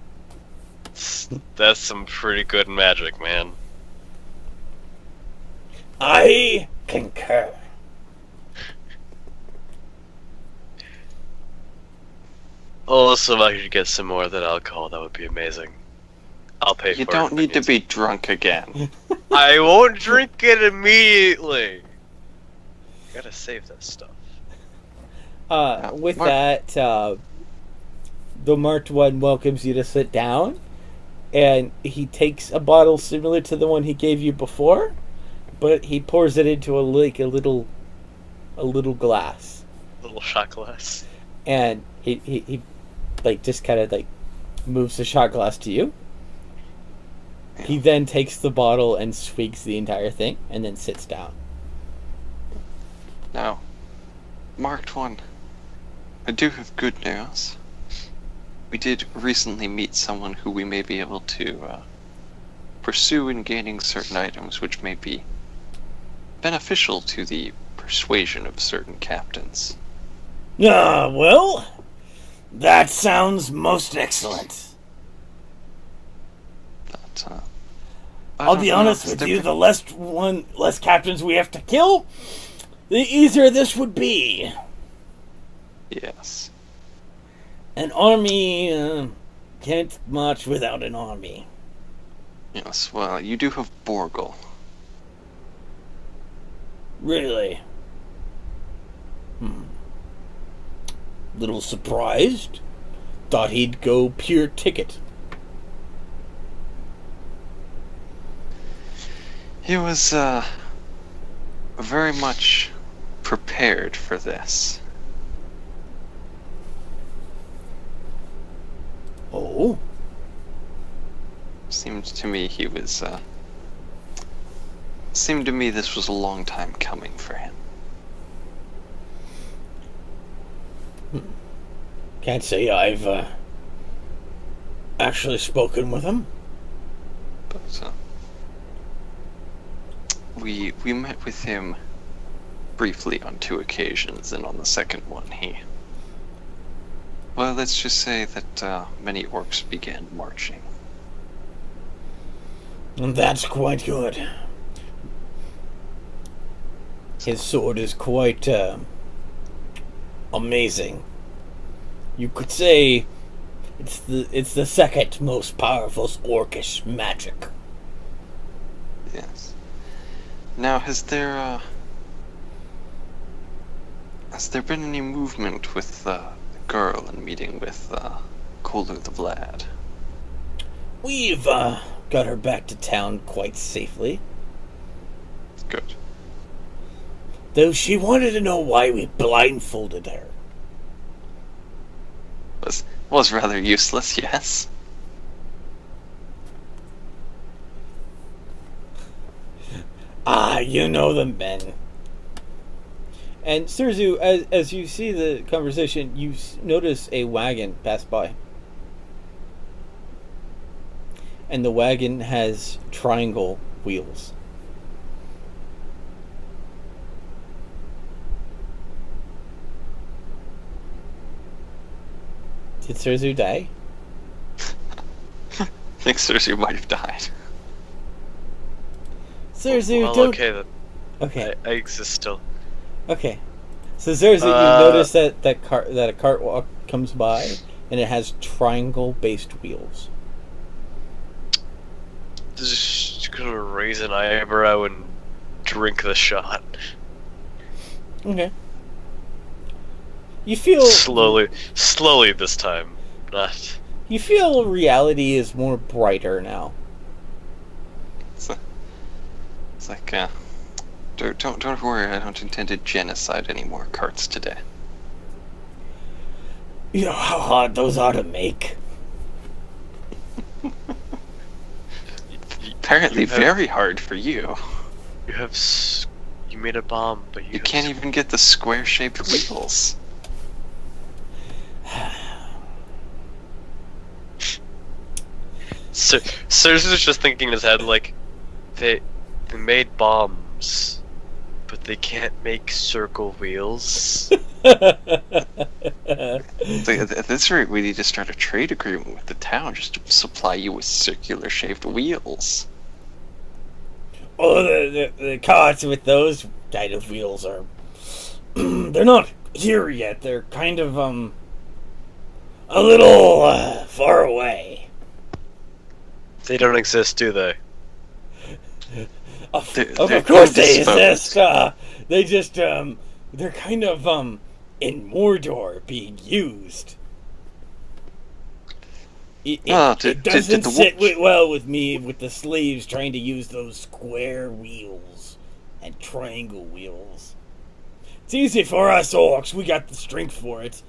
That's some pretty good magic, man. I concur. Also, if I could get some more of that alcohol, that would be amazing. I'll pay You for it. don't if need it to needs- be drunk again. I won't drink it immediately. Gotta save that stuff. With Mark- that, the marked one welcomes you to sit down, and he takes a bottle similar to the one he gave you before, but he pours it into a little glass, Little shot glass. and he like just kind of like moves the shot glass to you. He then takes the bottle and swigs the entire thing, and then sits down. Now, Marked One, I do have good news. We did recently meet someone who we may be able to pursue in gaining certain items which may be beneficial to the persuasion of certain captains. Well, that sounds most excellent. But, I'll be honest with you, the less captains we have to kill, the easier this would be. Yes. An army can't march without an army. Yes, well, you do have Borgle. Really? Little surprised. Thought he'd go pure ticket. He was, very much prepared for this. Oh? Seemed to me he was, seemed to me this was a long time coming for him. Can't say I've, actually spoken with him. But, we met with him briefly on 2 occasions, and on the second one well, let's just say that, many orcs began marching. And that's quite good. His sword is quite, amazing. You could say it's the second most powerful orcish magic. Yes. Now, has there been any movement with the girl and meeting with Kohler the Vlad? We've got her back to town quite safely. Good. Though she wanted to know why we blindfolded her. Was rather useless, yes. You know the men. And Serzu, as you see the conversation, you notice a wagon pass by. And the wagon has triangle wheels. Did Serzu die? I think Serzu might have died. Serzu, well, don't... okay then. Okay. I exist still. Okay. So Serzu, you notice that a cart comes by, and it has triangle-based wheels. Just gonna raise an eyebrow and drink the shot. Okay. You feel... Slowly this time. Not... You feel reality is more brighter now. It's like, don't worry, I don't intend to genocide any more carts today. You know how hard those are to make. Apparently very hard for you. You made a bomb, but you can't even get the square-shaped wheels. Serzu's just thinking in his head, like, they made bombs, but they can't make circle wheels. At this rate, we need to start a trade agreement with the town just to supply you with circular-shaped wheels. Oh, the carts with those kind of wheels are... they're not here yet. They're kind of, a little, far away. They don't exist, do they? Of course they exist. They just, they're kind of, in Mordor being used. It doesn't sit well with me with the slaves trying to use those square wheels and triangle wheels. It's easy for us orcs, we got the strength for it.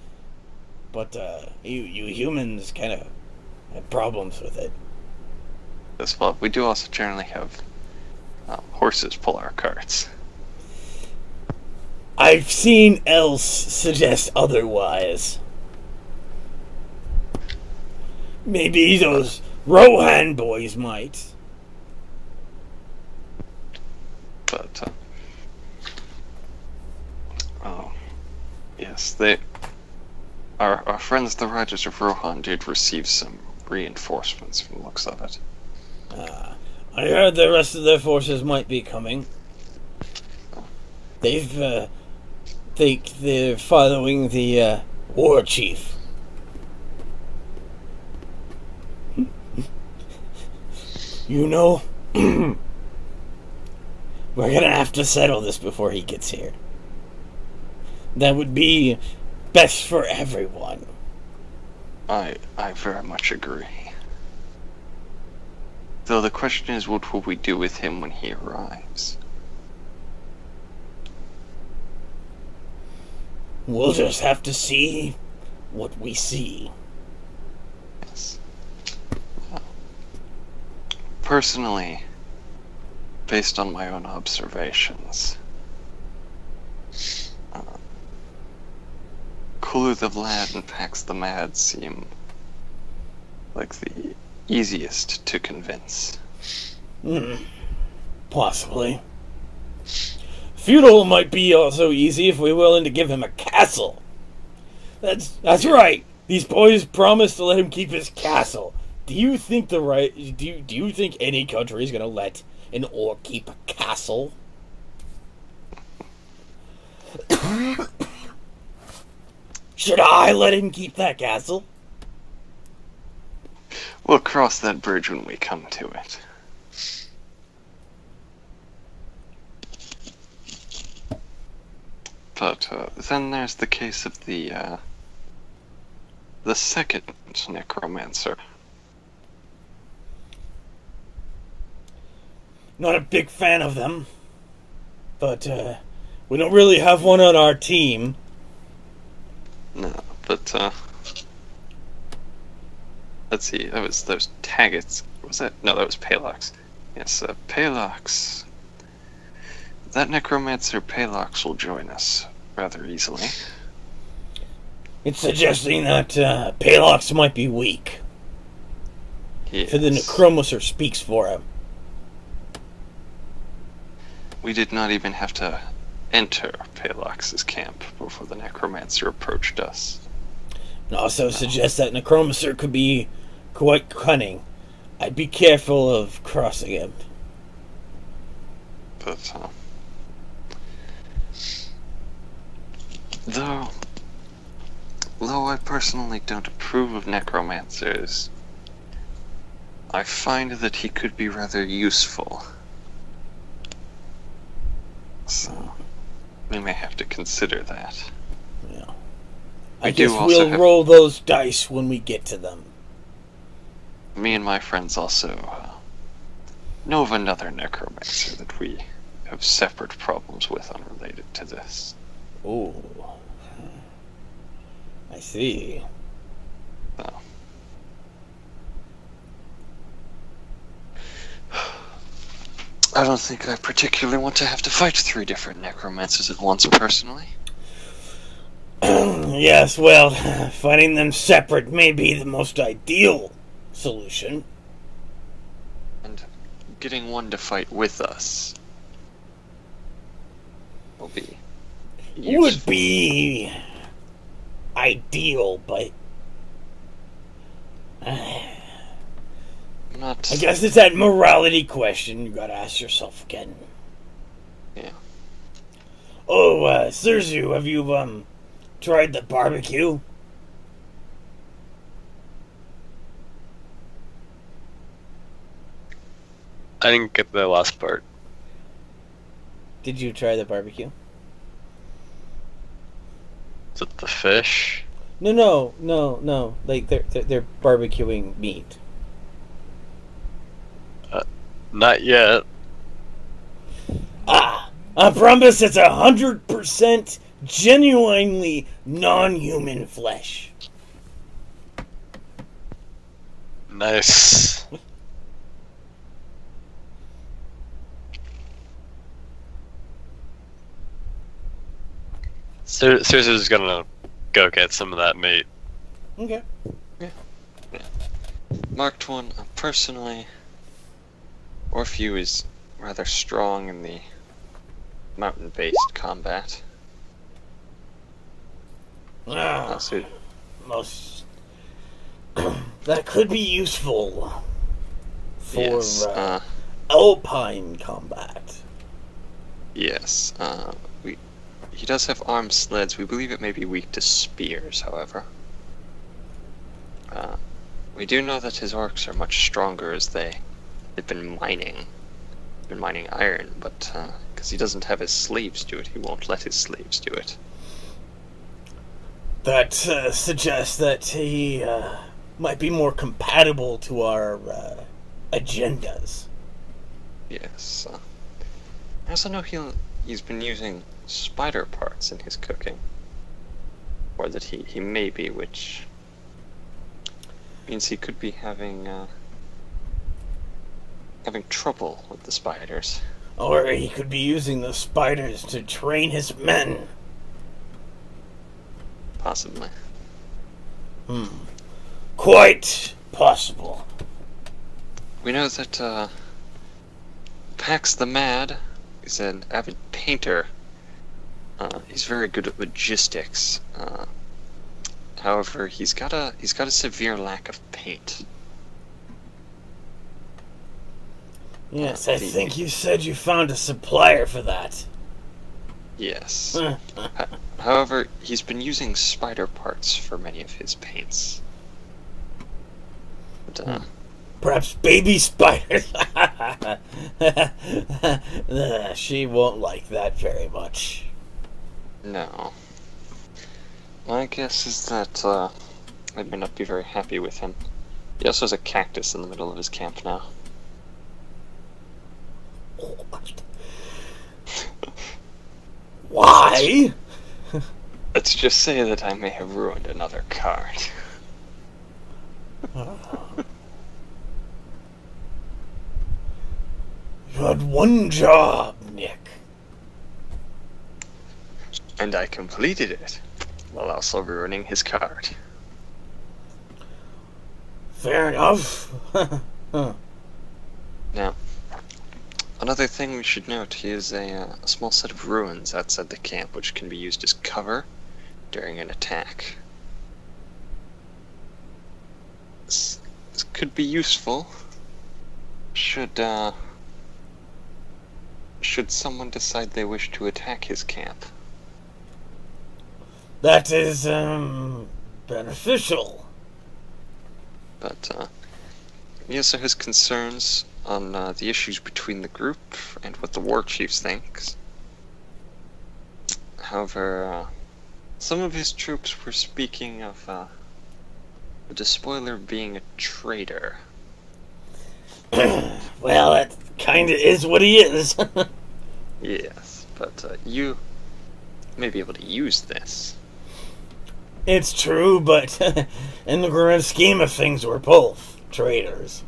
But you humans kind of have problems with it. as well. We do also generally have horses pull our carts. I've seen else suggest otherwise. Maybe those Rohan boys might. But, yes, our friends the Riders of Rohan did receive some reinforcements from the looks of it. I heard the rest of their forces might be coming. They're following the war chief. You know, we're gonna have to settle this before he gets here. That would be best for everyone. I very much agree. Though the question is, what will we do with him when he arrives? We'll just have to see what we see. Yes. Personally, based on my own observations, Kulu the Vlad and Pax the Mad seem like the easiest to convince. Possibly. Feudal might be also easy if we're willing to give him a castle. That's right. These boys promised to let him keep his castle. Do you think do you think any country is gonna let an orc keep a castle? Should I let him keep that castle? We'll cross that bridge when we come to it. But then there's the case of the second necromancer. Not a big fan of them, but we don't really have one on our team. No, but let's see. Those Taggets. Was that? No, that was Palox. Yes, Palox. That necromancer Palox will join us rather easily. It's suggesting that Palox might be weak. Yes. For the necromancer speaks for him. We did not even have to enter Palox's camp before the necromancer approached us. It also suggests that necromancer could be quite cunning. I'd be careful of crossing him. But, though I personally don't approve of necromancers, I find that he could be rather useful. So, we may have to consider that. Yeah. I guess we'll roll those dice when we get to them. Me and my friends also know of another necromancer that we have separate problems with unrelated to this. Oh. I see. So. I don't think I particularly want to have to fight 3 different necromancers at once, personally. Yes, well, fighting them separate may be the most ideal solution. And getting one to fight with us will be useful. Would be ideal, but Not. I guess it's that morality question you gotta ask yourself again. Yeah. Oh, Serzu, have you, tried the barbecue? I didn't get the last part. Did you try the barbecue? Is it the fish? No. Like, they're barbecuing meat. Not yet. I promise it's 100% genuinely non-human flesh. Nice. Serzu's gonna go get some of that meat. Okay. Marked one, personally, Orpheus is rather strong in the mountain-based combat. So, Most that could be useful for yes, alpine combat. yes, he does have armed sleds. We believe it may be weak to spears, however. We do know that his orcs are much stronger as they've been mining iron, but because he doesn't have his slaves do it, he won't let his slaves do it. That suggests that he might be more compatible to our agendas. Yes. I also know he's been using spider parts in his cooking. Or that he may be, which means he could be having trouble with the spiders. Or he could be using the spiders to train his men. Possibly. Quite possible. We know that Pax the Mad is an avid painter. He's very good at logistics. However, he's got a severe lack of paint. Yes, I think you said you found a supplier for that. Yes. However, he's been using spider parts for many of his paints. But, Perhaps baby spiders. She won't like that very much. no. My guess is that I may not be very happy with him. He also has a cactus in the middle of his camp now. Why? Let's just say that I may have ruined another card. You had one job, Nick. And I completed it, while also ruining his card. Fair enough. Now, another thing we should note, he has a small set of ruins outside the camp which can be used as cover during an attack. This could be useful should someone decide they wish to attack his camp. That is, beneficial. But he also has concerns on the issues between the group and what the war chiefs thinks. However, some of his troops were speaking of the despoiler being a traitor. Well, that kinda is what he is. Yes, but you may be able to use this. It's true, but in the grand scheme of things, we're both traitors.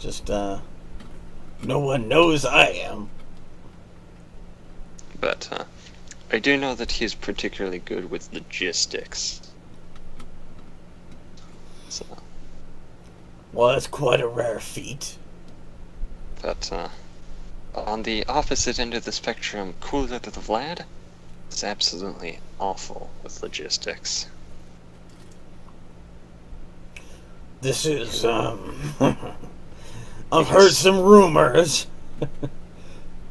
Just, no one knows I am. But I do know that he is particularly good with logistics. So, Well, that's quite a rare feat. but on the opposite end of the spectrum, Cooler to the Vlad is absolutely awful with logistics. This is, I've heard some rumors.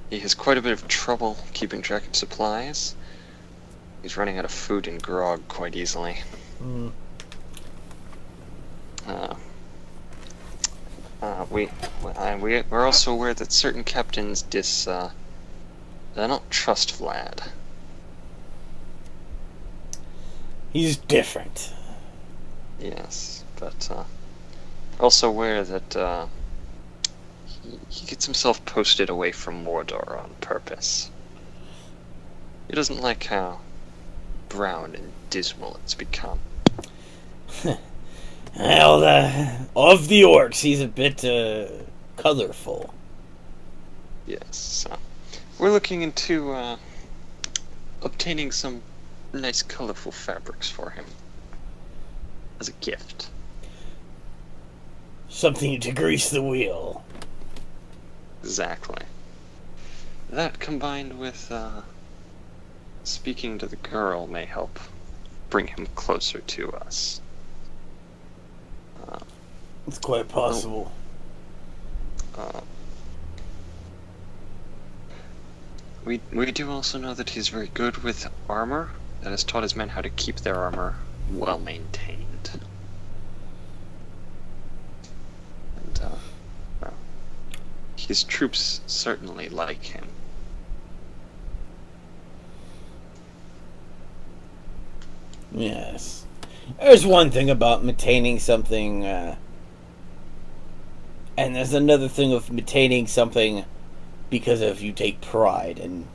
He has quite a bit of trouble keeping track of supplies. He's running out of food and grog quite easily. We're also aware that certain captains they don't trust Vlad. He's different. Yes, but also aware that he gets himself posted away from Mordor on purpose. He doesn't like how brown and dismal it's become. Well, of the orcs, he's a bit, colorful. Yes, so we're looking into obtaining some nice colorful fabrics for him. As a gift. Something to grease the wheel. Exactly. That combined with, speaking to the girl may help bring him closer to us. It's quite possible. We do also know that he's very good with armor, and has taught his men how to keep their armor well maintained. And, well, his troops certainly like him. Yes. There's one thing about maintaining something, and there's another thing of maintaining something because of you take pride in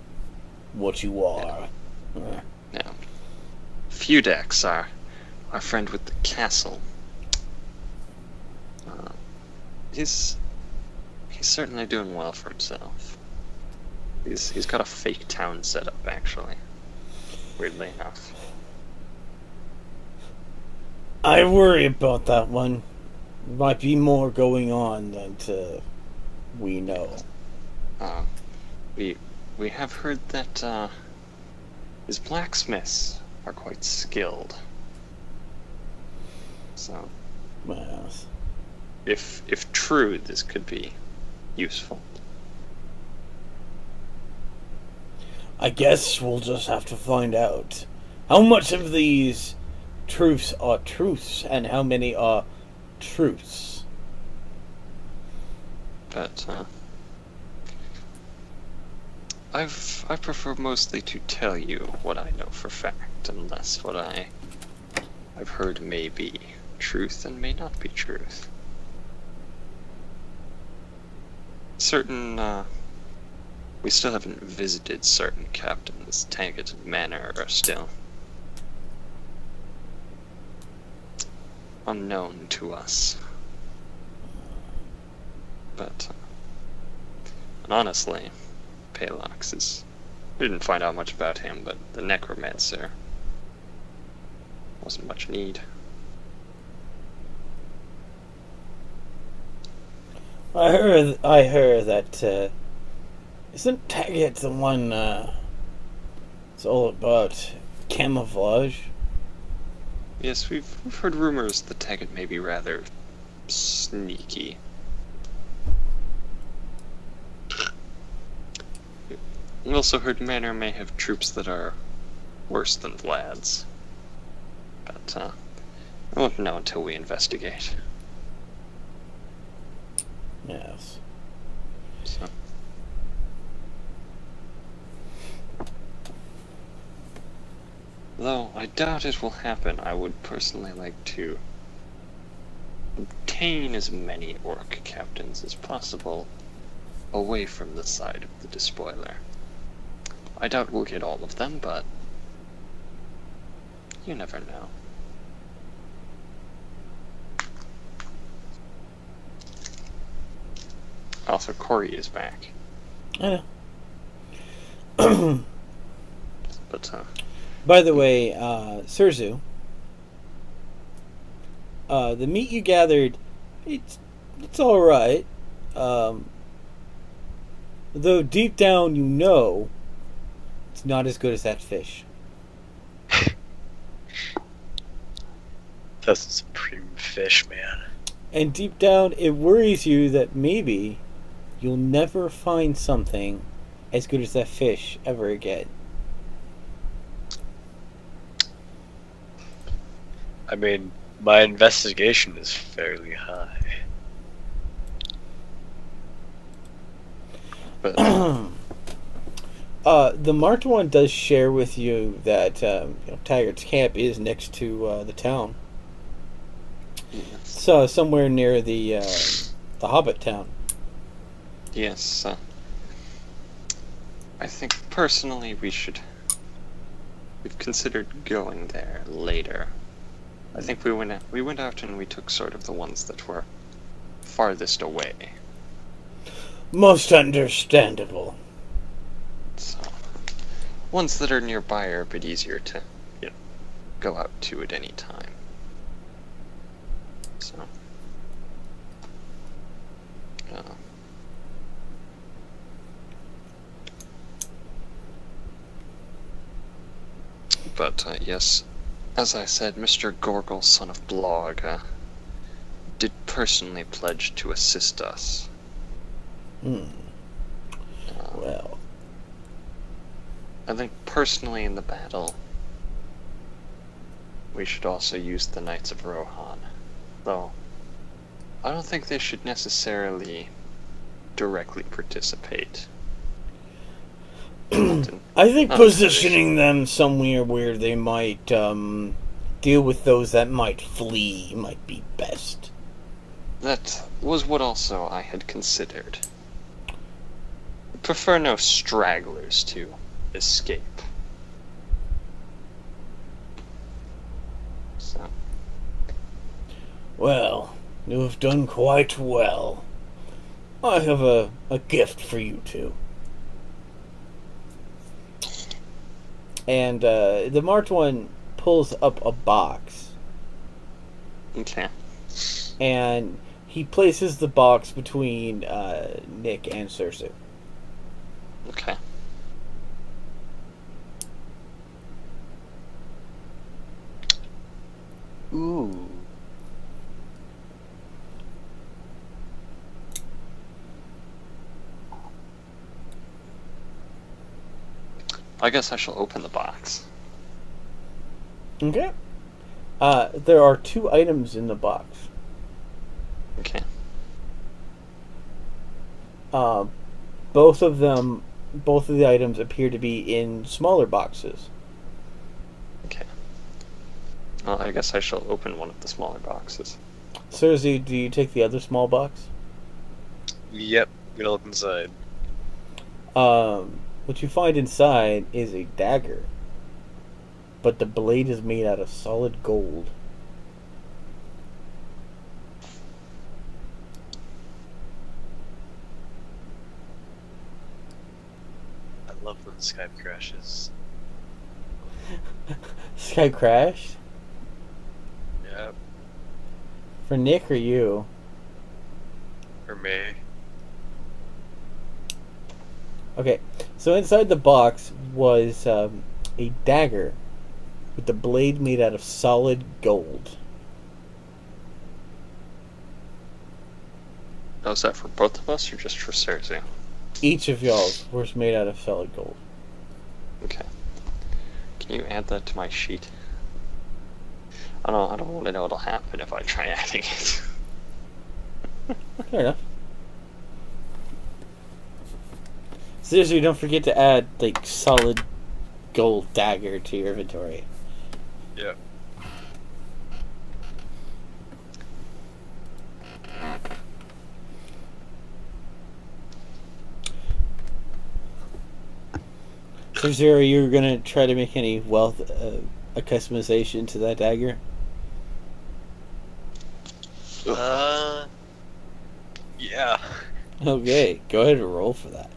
what you are. Now, Fudex, our friend with the castle, he's certainly doing well for himself. He's got a fake town set up, actually. Weirdly enough. I worry about that one. Might be more going on than we know. We have heard that his blacksmiths are quite skilled. So, Yes. if true, this could be useful. I guess we'll just have to find out how much of these truths are truths and how many are truths. But I prefer mostly to tell you what I know for fact, unless what I've heard may be truth and may not be truth. We still haven't visited certain captains. Taggart and Manor are still unknown to us. But, and honestly, Palox is... We didn't find out much about him, but the necromancer wasn't much need. I heard that, isn't Taggart the one, it's all about camouflage? Yes, we've heard rumors that Taggart may be rather sneaky. We also heard Manor may have troops that are worse than Vlad's. But, I won't know until we investigate. Yes. So. Though I doubt it will happen, I would personally like to obtain as many orc captains as possible away from the side of the despoiler. I doubt we'll get all of them, but you never know. Also, Corey is back. I know. But, By the way, Serzu, the meat you gathered, it's alright. Though deep down you know it's not as good as that fish. That's some supreme fish, man. And deep down it worries you that maybe you'll never find something as good as that fish ever again. I mean, my investigation is fairly high. but The marked one does share with you that Taggart's camp is next to the town. So somewhere near the Hobbit town. yes, I think personally we've considered going there later. I think we went out and we took sort of the ones that were farthest away. Most understandable. So, ones that are nearby are a bit easier to go out to at any time. So, but yes, as I said, Mr. Gorgle, son of Blog, did personally pledge to assist us. Well, I think personally in the battle, we should also use the Knights of Rohan, though I don't think they should necessarily directly participate. I think positioning them somewhere where they might deal with those that might flee might be best. That was what also I had considered. Prefer no stragglers to escape. So. Well, you have done quite well. I have a gift for you two. And the marked one pulls up a box. Okay. And he places the box between Nick and Serzu. Okay. Ooh. I guess I shall open the box. Okay. There are 2 items in the box. Okay. Both of the items appear to be in smaller boxes. Okay. Well, I guess I shall open one of the smaller boxes. Serzu, do you take the other small box? Yep, gonna look inside. What you find inside is a dagger, but the blade is made out of solid gold. I love when Skype crashes. Skype crashed? Yep, For Nick or you? for me. Okay, so inside the box was a dagger with the blade made out of solid gold. Now, is that for both of us or just for Serzu? Each of y'all's was made out of solid gold. Okay. Can you add that to my sheet? I don't want to know what'll happen if I try adding it. Fair enough. Seriously, don't forget to add, like, solid gold dagger to your inventory. Yep. So, Zero, you're gonna try to make any wealth, a customization to that dagger? Yeah. Okay, go ahead and roll for that.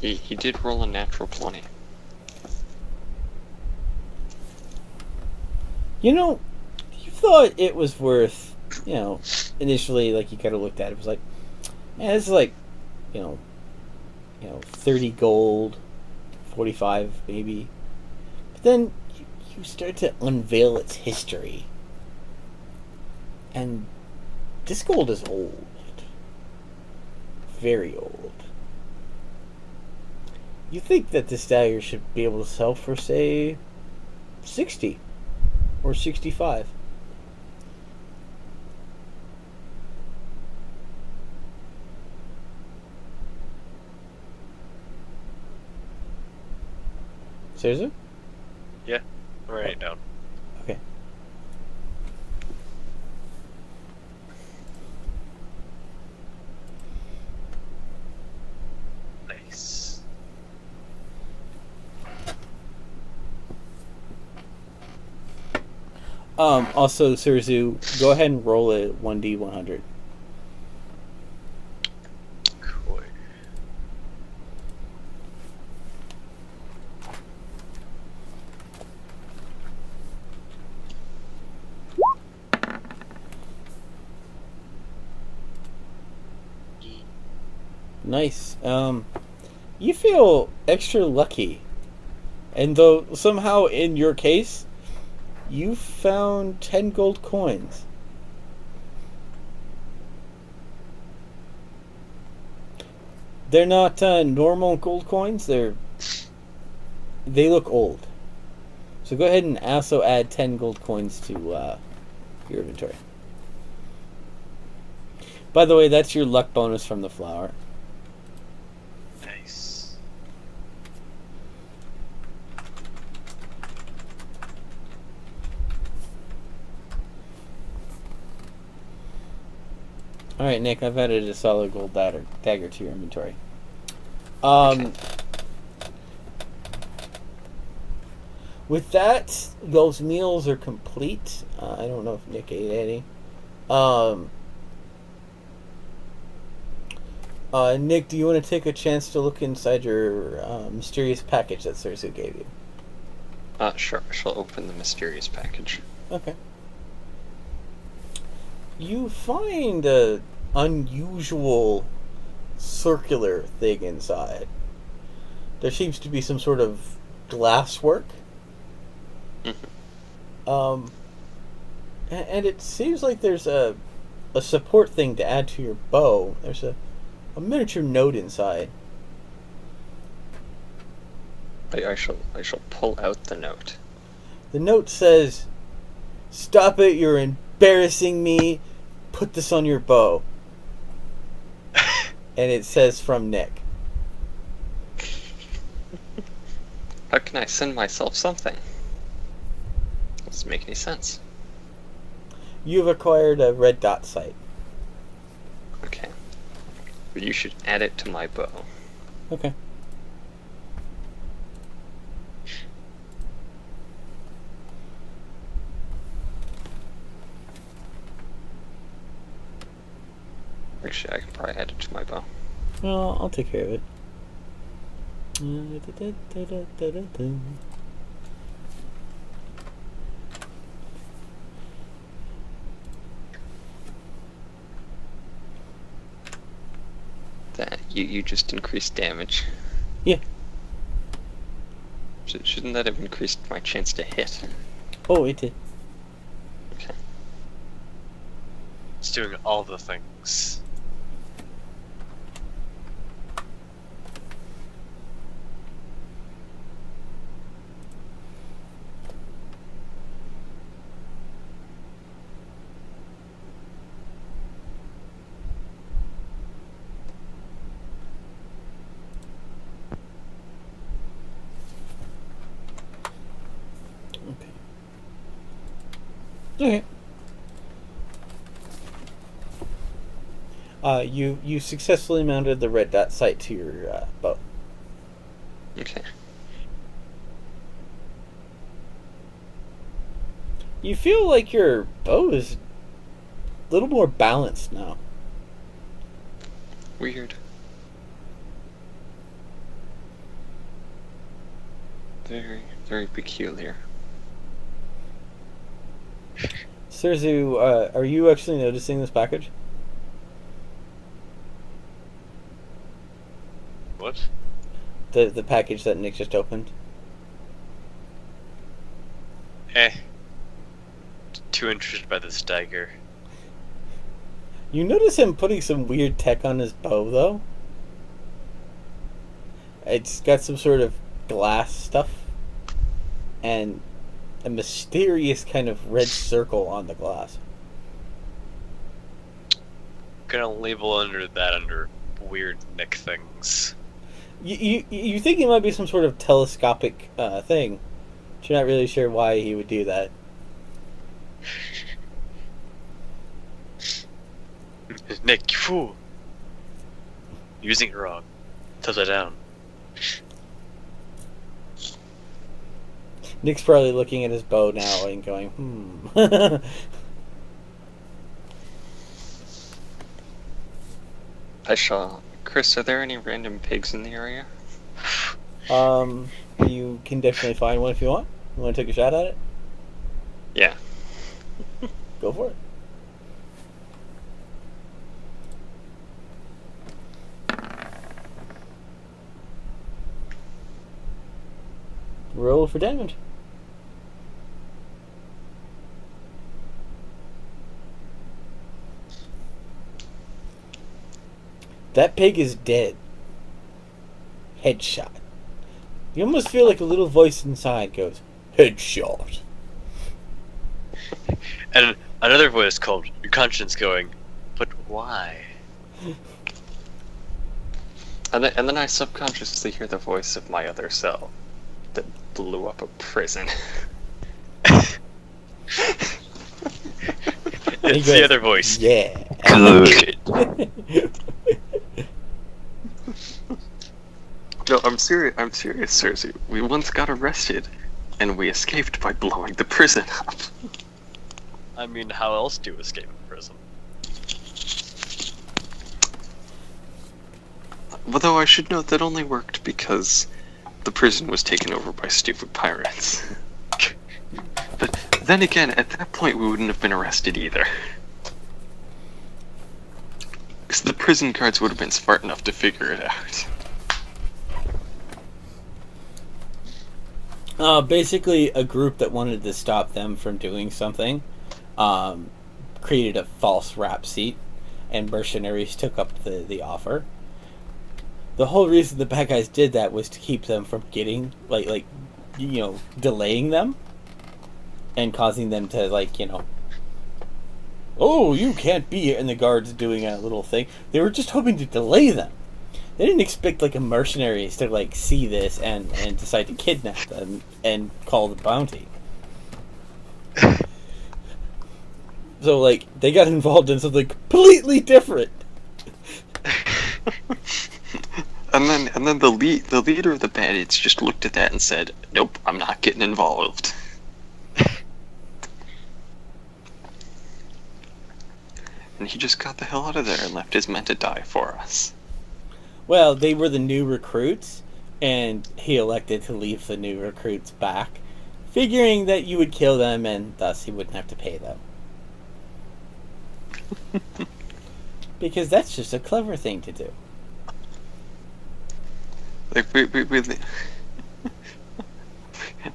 He did roll a natural 20. You know, you thought it was worth, initially, like, you kind of looked at it, it was like, man, this is like, 30 gold, 45 maybe. But then you start to unveil its history. And this gold is old. Very old. You think that this dagger should be able to sell for, say, 60 or 65. Serzu? Yeah, I'm writing it down. Okay. Nice. Also, Serzu, go ahead and roll a 1d100. Nice. You feel extra lucky. And though somehow in your case, you found 10 gold coins. They're not normal gold coins. They look old. So go ahead and also add 10 gold coins to your inventory. By the way, that's your luck bonus from the flower. Nice. Alright, Nick, I've added a solid gold dagger to your inventory. Okay. With that, those meals are complete. I don't know if Nick ate any. Nick, do you want to take a chance to look inside your mysterious package that Serzu gave you? Sure. I shall open the mysterious package. Okay. You find a unusual circular thing inside. There seems to be some sort of glasswork. And it seems like there's a support thing to add to your bow. There's a miniature note inside. I shall pull out the note. The note says, "Stop it, you're embarrassing me. Put this on your bow." And it says, "From Nick." How can I send myself something? Doesn't make any sense. You've acquired a red dot sight. Okay. But you should add it to my bow. Okay. Actually, I can probably add it to my bow. Well, I'll take care of it. That you just increased damage. Yeah. Shouldn't that have increased my chance to hit? Oh, it did. Okay. It's doing all the things. Okay. You successfully mounted the red dot sight to your bow. Okay. You feel like your bow is a little more balanced now. Weird. Very, very peculiar. Serzu, are you actually noticing this package? What? The package that Nick just opened? Too interested by this dagger. You notice him putting some weird tech on his bow, though? It's got some sort of glass stuff and a mysterious kind of red circle on the glass. Gonna label under weird Nick things. You think it might be some sort of telescopic thing, but you're not really sure why he would do that. Nick, you fool! Using it wrong. Tilt it down. Nick's probably looking at his bow now and going, Chris, are there any random pigs in the area? You can definitely find one if you want. You want to take a shot at it? Yeah. Go for it. roll for damage. That pig is dead. Headshot. You almost feel like a little voice inside goes, headshot. And another voice called your conscience going, but why? And then I subconsciously hear the voice of my other self that blew up a prison. It's the other voice. Yeah. Good. No, I'm serious, Serzu. We once got arrested, and we escaped by blowing the prison up. I mean, how else do you escape prison? Although I should note that only worked because the prison was taken over by stupid pirates. But then again, at that point we wouldn't have been arrested either. Because the prison guards would have been smart enough to figure it out. Basically, a group that wanted to stop them from doing something created a false rap sheet, and mercenaries took up the offer. The whole reason the bad guys did that was to keep them from getting, delaying them and causing them to, oh, you can't be here, and the guards doing a little thing. They were just hoping to delay them. They didn't expect, mercenaries to, see this and decide to kidnap them and call the bounty. So, they got involved in something completely different. And then the leader of the bandits just looked at that and said, "Nope, I'm not getting involved." And he just got the hell out of there and left his men to die for us. Well, they were the new recruits, and he elected to leave the new recruits back, figuring that you would kill them and thus he wouldn't have to pay them. Because that's just a clever thing to do.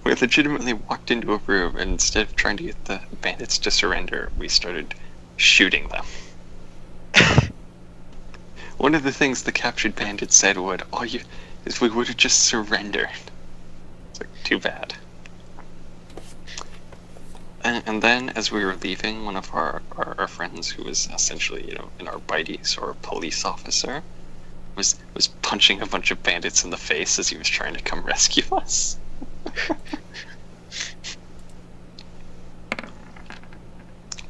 We legitimately walked into a room, and instead of trying to get the bandits to surrender, we started shooting them. One of the things the captured bandits said would, if we would have just surrendered. It's too bad. And then, as we were leaving, one of our friends, who was essentially, an arbites or a police officer, was punching a bunch of bandits in the face as he was trying to come rescue us.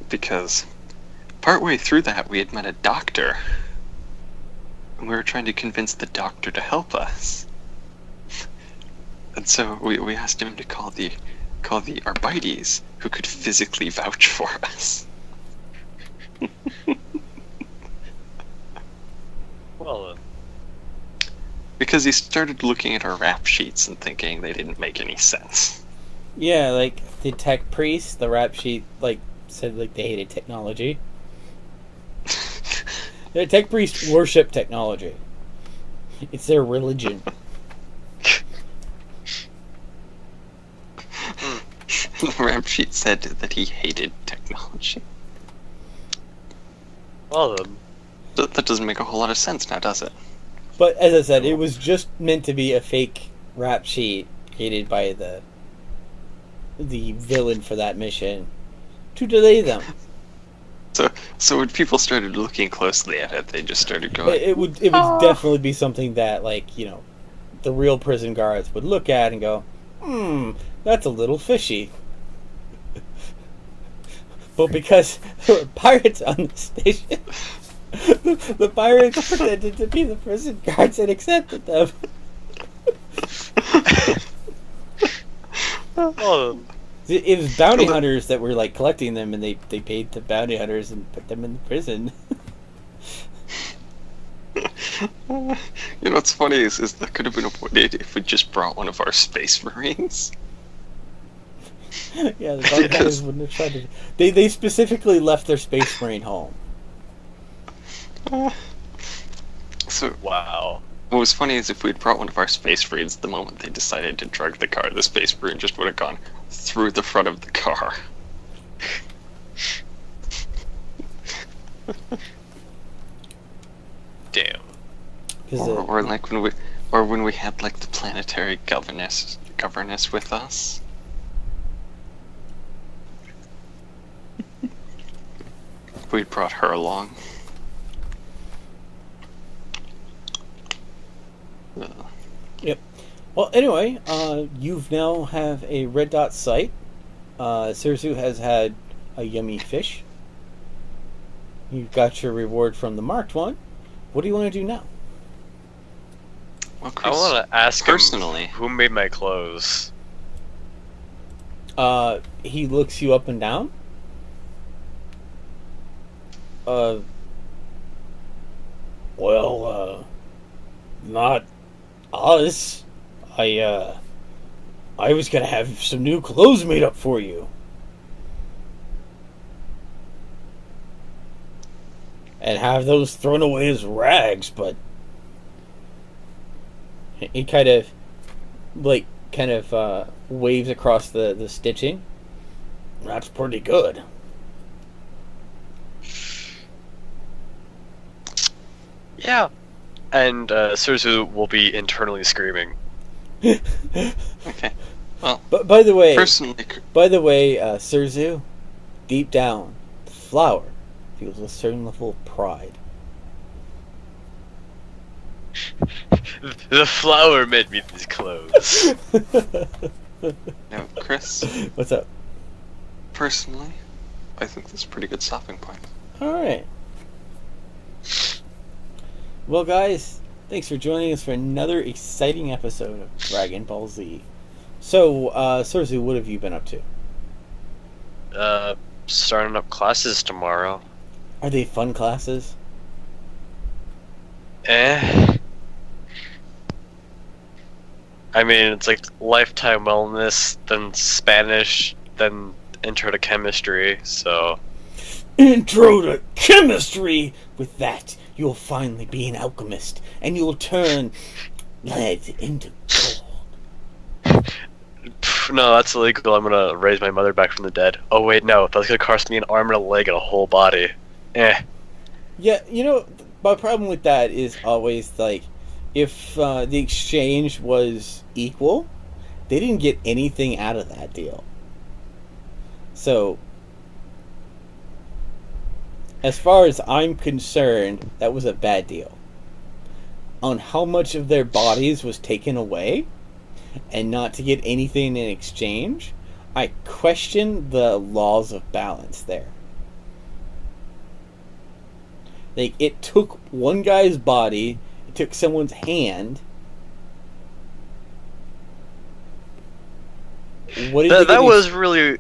Because partway through that, we had met a doctor, and we were trying to convince the doctor to help us. And so we asked him to call the arbites, who could physically vouch for us. Well, because he started looking at our rap sheets and thinking they didn't make any sense. Yeah, the tech priest, the rap sheet, said, they hated technology. The tech priests worship technology. It's their religion. The rap sheet said that he hated technology. well then. That doesn't make a whole lot of sense now, does it? But as I said, it was just meant to be a fake rap sheet created by the villain for that mission to delay them. So when people started looking closely at it, they just started going. It would definitely be something that the real prison guards would look at and go, that's a little fishy. But because there were pirates on the station, the pirates pretended to be the prison guards and accepted them. Well, It was bounty hunters that were collecting them, and they paid the bounty hunters and put them in the prison. What's funny is that could have been avoided if we just brought one of our space marines. Yeah, the bounty hunters wouldn't have tried to. They specifically left their space marine home. So wow. What was funny is if we'd brought one of our space marines the moment they decided to drug the car, the space marine just would have gone through the front of the car. Damn. Or like when we had like the planetary governess with us. We brought her along. Yep. Well, anyway, you've now have a red dot sight. Serzu has had a yummy fish. You've got your reward from the marked one. What do you want to do now? Well, I Chris, want to ask personally, him who made my clothes. He looks you up and down. Not us. I was gonna have some new clothes made up for you. And have those thrown away as rags, but he kind of waves across the stitching. That's pretty good. Yeah. And Serzu will be internally screaming. okay. Well, but by the way, personally, Serzu, deep down, the flower feels a certain level of pride. The flower made me these clothes. now, Chris. What's up? Personally, I think this is a pretty good stopping point. Alright. Well, guys, thanks for joining us for another exciting episode of Dragon Ball Z. So, Serzu, what have you been up to? Starting up classes tomorrow. Are they fun classes? I mean, it's like lifetime wellness, then Spanish, then intro to chemistry, so... Intro to chemistry! With that, you'll finally be an alchemist, and you'll turn lead into gold. No, that's illegal. I'm gonna raise my mother back from the dead. Oh wait, no, that's gonna cost me an arm and a leg and a whole body. Yeah, you know, my problem with that is always, like, if the exchange was equal, they didn't get anything out of that deal. So, as far as I'm concerned, that was a bad deal. On how much of their bodies was taken away, and not to get anything in exchange, I question the laws of balance there. Like, it took one guy's body, it took someone's hand. What did that was really...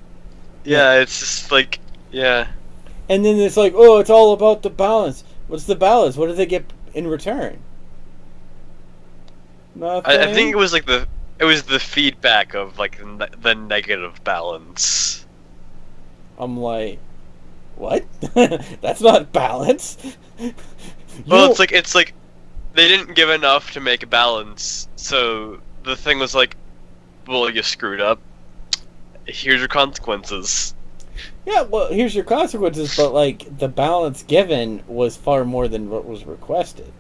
Yeah, it's just like... Yeah. And then it's like, oh, it's all about the balance. What's the balance? What did they get in return? Nothing. I think it was like the... It was the feedback of, like, the negative balance. I'm like, what? That's not balance. Well, it's like they didn't give enough to make a balance, so the thing was like, well, you screwed up. Here's your consequences. Yeah, well, here's your consequences, but, like, the balance given was far more than what was requested.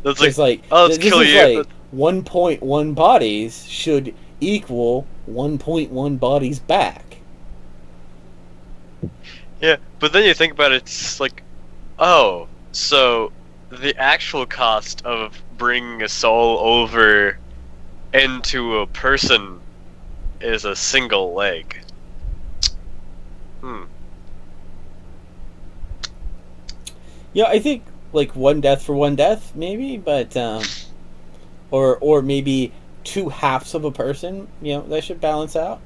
That's like, oh, let's kill you. Like 1.1 bodies should equal 1.1 bodies back. Yeah, but then you think about it, it's like, oh, so the actual cost of bringing a soul over into a person is a single leg. Yeah, I think, like, one death for one death, maybe, but, or maybe two halves of a person, you know, that should balance out.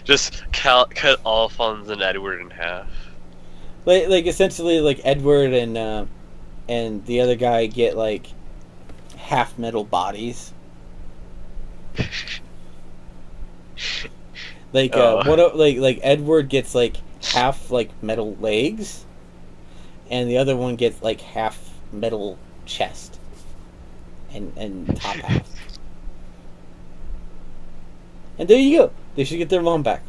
Just cut Alphonse and Edward in half. Like essentially, like, Edward and the other guy get, like, half metal bodies. Like, like Edward gets, like, half, like, metal legs, and the other one gets like half metal chest and top half. And there you go. They should get their mom back.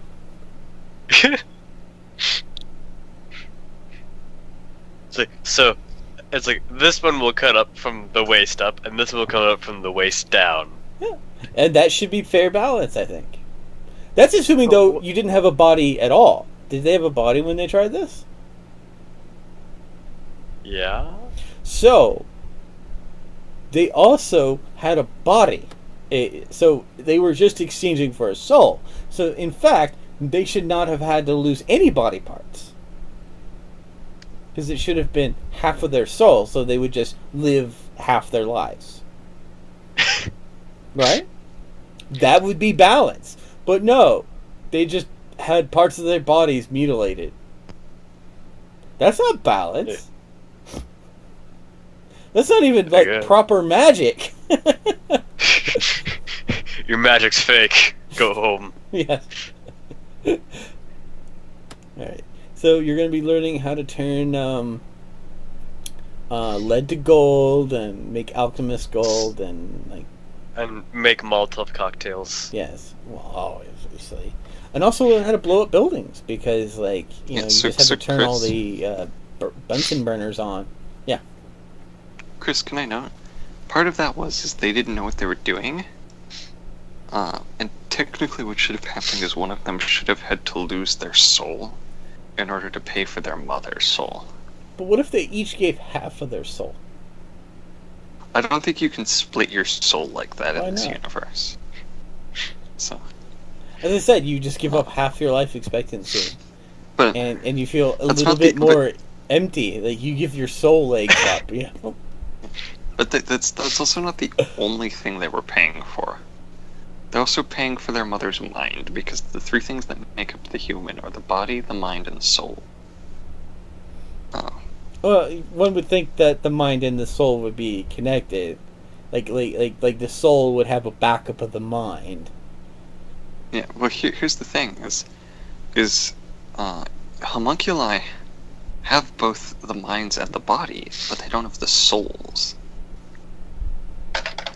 It's like this one will cut up from the waist up, and this one will cut up from the waist down. Yeah, and that should be fair balance, I think. That's assuming, though, you didn't have a body at all. Did they have a body when they tried this? Yeah. So, they also had a body. So, they were just exchanging for a soul. So, in fact, they should not have had to lose any body parts. Because it should have been half of their soul, so they would just live half their lives. Right? That would be balance. But no, they just had parts of their bodies mutilated. That's not balance. Yeah. That's not even like proper magic. Your magic's fake. Go home. Yes. Alright. So you're going to be learning how to turn lead to gold and make alchemist gold and make Molotov cocktails. Yes. Well, obviously. And also learn how to blow up buildings because, you just have to turn all the Bunsen burners on. Yeah. Chris, can I note? Part of that is they didn't know what they were doing. And technically what should have happened is one of them should have had to lose their soul in order to pay for their mother's soul. But what if they each gave half of their soul? I don't think you can split your soul like that Why in this not? universe. So, as I said, you just give up half your life expectancy, but and you feel a little bit more empty. Like you give your soul legs up, you know. But that's also not the only thing they were paying for. They're also paying for their mother's mind, because the three things that make up the human are the body, the mind, and the soul. Well, one would think that the mind and the soul would be connected, like the soul would have a backup of the mind. Yeah. Well, here's the thing: is homunculi have both the minds and the body, but they don't have the souls,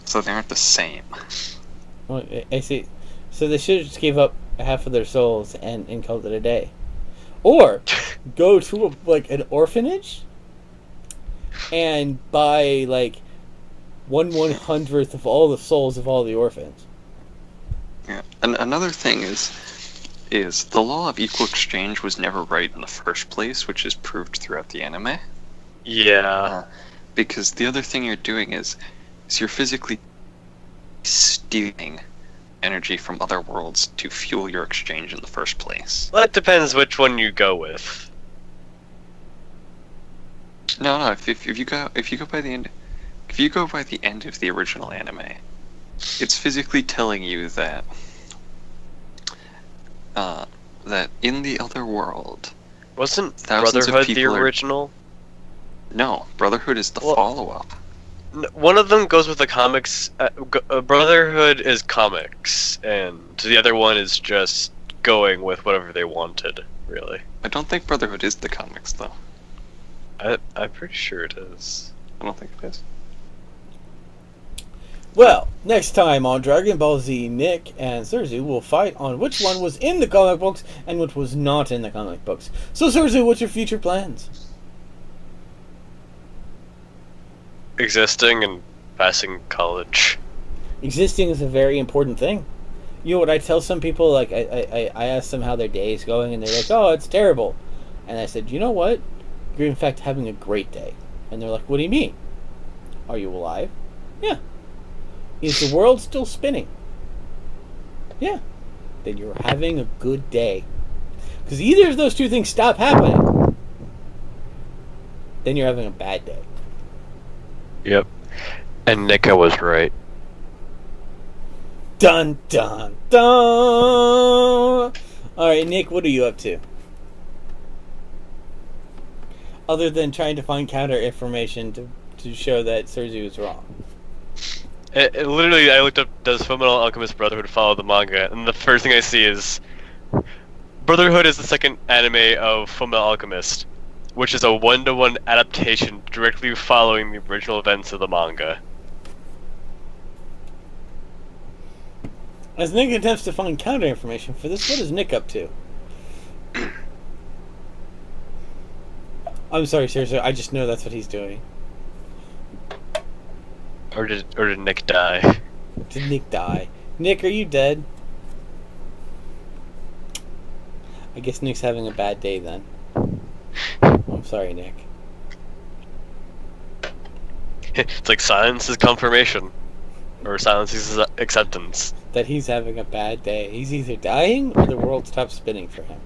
so they aren't the same. Well, I see. So they should have just gave up half of their souls and called it a day, or go to an orphanage and buy 1/100th of all the souls of all the orphans. Yeah. And another thing is the law of equal exchange was never right in the first place, which is proved throughout the anime. Yeah. Because the other thing you're doing is you're physically stealing energy from other worlds to fuel your exchange in the first place. Well, it depends which one you go with. No. If you go by the end, if you go by the end of the original anime, it's physically telling you that that in the other world, wasn't thousands Brotherhood of people the original? No, Brotherhood is the follow-up. One of them goes with the comics. Brotherhood is comics, and the other one is just going with whatever they wanted, really. I don't think Brotherhood is the comics, though. I'm pretty sure it is. I don't think it is. Well, next time on Dragon Ball Z, Nick and Serzu will fight on which one was in the comic books and which was not in the comic books. So, Serzu, what's your future plans? Existing and passing college. Existing is a very important thing. You know what I tell some people? I ask them how their day is going, and they're like, "Oh, it's terrible." And I said, "You know what? You're in fact having a great day." And they're like, "What do you mean? Are you alive?" "Yeah." "Is the world still spinning?" "Yeah." "Then you're having a good day." Because either of those two things stop happening, then you're having a bad day. Yep. And Nika was right. Dun dun dun! Alright, Nick, what are you up to? Other than trying to find counter information to show that Serzu is wrong. Literally, I looked up, does Fullmetal Alchemist Brotherhood follow the manga? And the first thing I see is Brotherhood is the second anime of Fullmetal Alchemist. which is a 1-to-1 adaptation directly following the original events of the manga. As Nick attempts to find counter information for this, what is Nick up to? I'm sorry, seriously, I just know that's what he's doing. Or did Nick die? Did Nick die? Nick, are you dead? I guess Nick's having a bad day then. I'm sorry, Nick. It's like silence is confirmation. Or silence is acceptance. That he's having a bad day. He's either dying or the world stops spinning for him.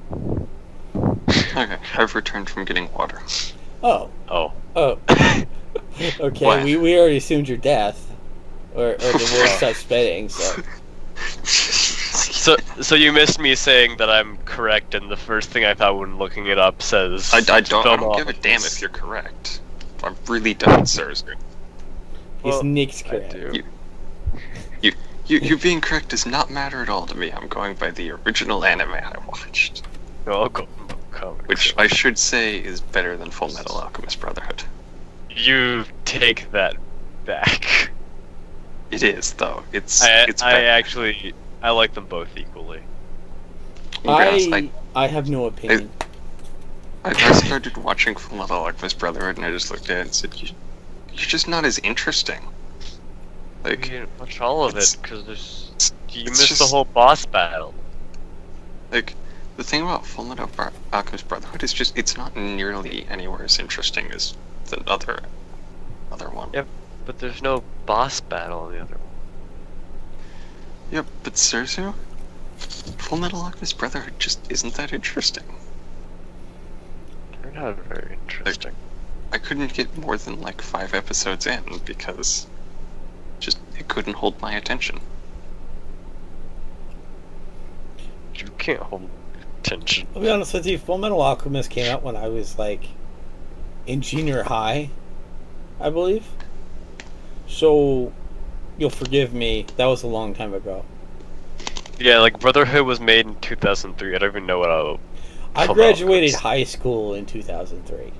Okay, I've returned from getting water. Oh. Oh. Oh. Okay, What? we already assumed your death. Or the world stopped spinning, so. So you missed me saying that I'm correct, and the first thing I thought when looking it up says... I don't give a damn if you're correct. I'm really done, Serzu. It's Nick's correct. I do. You being correct does not matter at all to me. I'm going by the original anime I watched. Oh, Which I should say is better than Full Metal Alchemist Brotherhood. You take that back. It is, though. It's I like them both equally. I have no opinion. I started watching Full Metal Alchemist Brotherhood, and I just looked at it and said, "You're just not as interesting." Like, You didn't watch all of it because you missed the just- whole boss battle. like the thing about Full Metal Alchemist Brotherhood is just it's not nearly anywhere as interesting as the other one. Yep, but there's no boss battle in the other one. Yep, but Serzu, Full Metal Alchemist Brotherhood just isn't that interesting. They're not very interesting. I couldn't get more than like 5 episodes in because just it couldn't hold my attention. You can't hold attention. I'll be honest with you, Full Metal Alchemist came out when I was like in junior high, I believe. So you'll forgive me, that was a long time ago. Yeah, like Brotherhood was made in 2003. I don't even know what I graduated high school in 2003.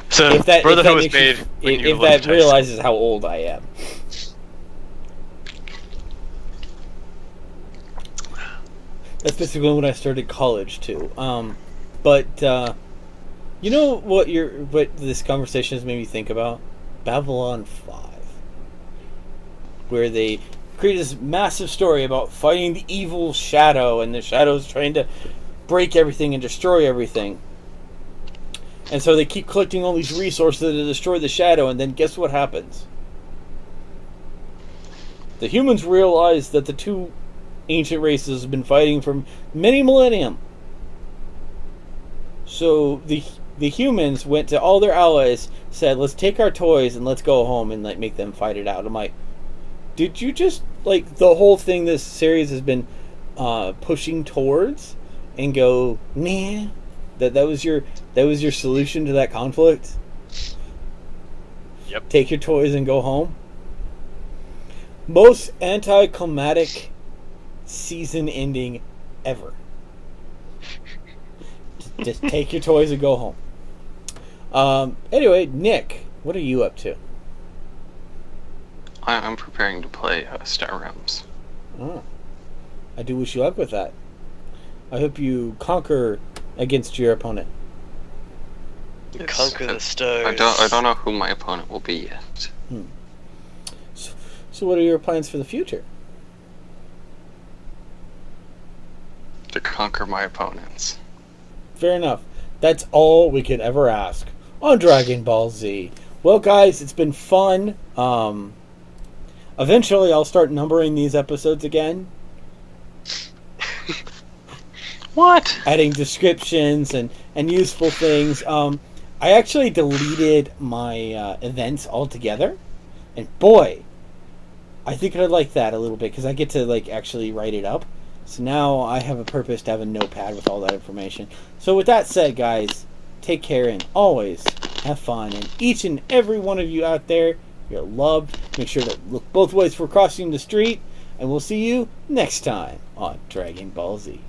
So If that Brotherhood was made when you if left that high realizes how old I am. That's basically when I started college too. But you know what this conversation has made me think about? Babylon 5. Where they create this massive story about fighting the evil shadow, and the shadow's trying to break everything and destroy everything. And so they keep collecting all these resources to destroy the shadow, and then guess what happens? The humans realize that the two ancient races have been fighting for many millennium. So the humans went to all their allies, said, let's take our toys and let's go home and like make them fight it out. I'm like, did you just, like, the whole thing this series has been pushing towards and go, nah, that was your solution to that conflict? Yep. Take your toys and go home? Most anticlimactic season ending ever. Just take your toys and go home. Anyway, Nick, what are you up to? I'm preparing to play Star Realms. Oh. I do wish you luck with that. I hope you conquer against your opponent. Yes, Conquer the stars. I don't know who my opponent will be yet. So what are your plans for the future? To conquer my opponents. Fair enough. That's all we could ever ask on Dragon Ball Z. Well, guys, it's been fun. Eventually, I'll start numbering these episodes again. What? Adding descriptions and useful things. I actually deleted my events altogether. And boy, I think I'd like that a little bit, because I get to like actually write it up. So now I have a purpose to have a notepad with all that information. So with that said, guys, take care and always have fun. And each and every one of you out there, you're loved. Make sure to look both ways for crossing the street. And we'll see you next time on Dragon Ball Z.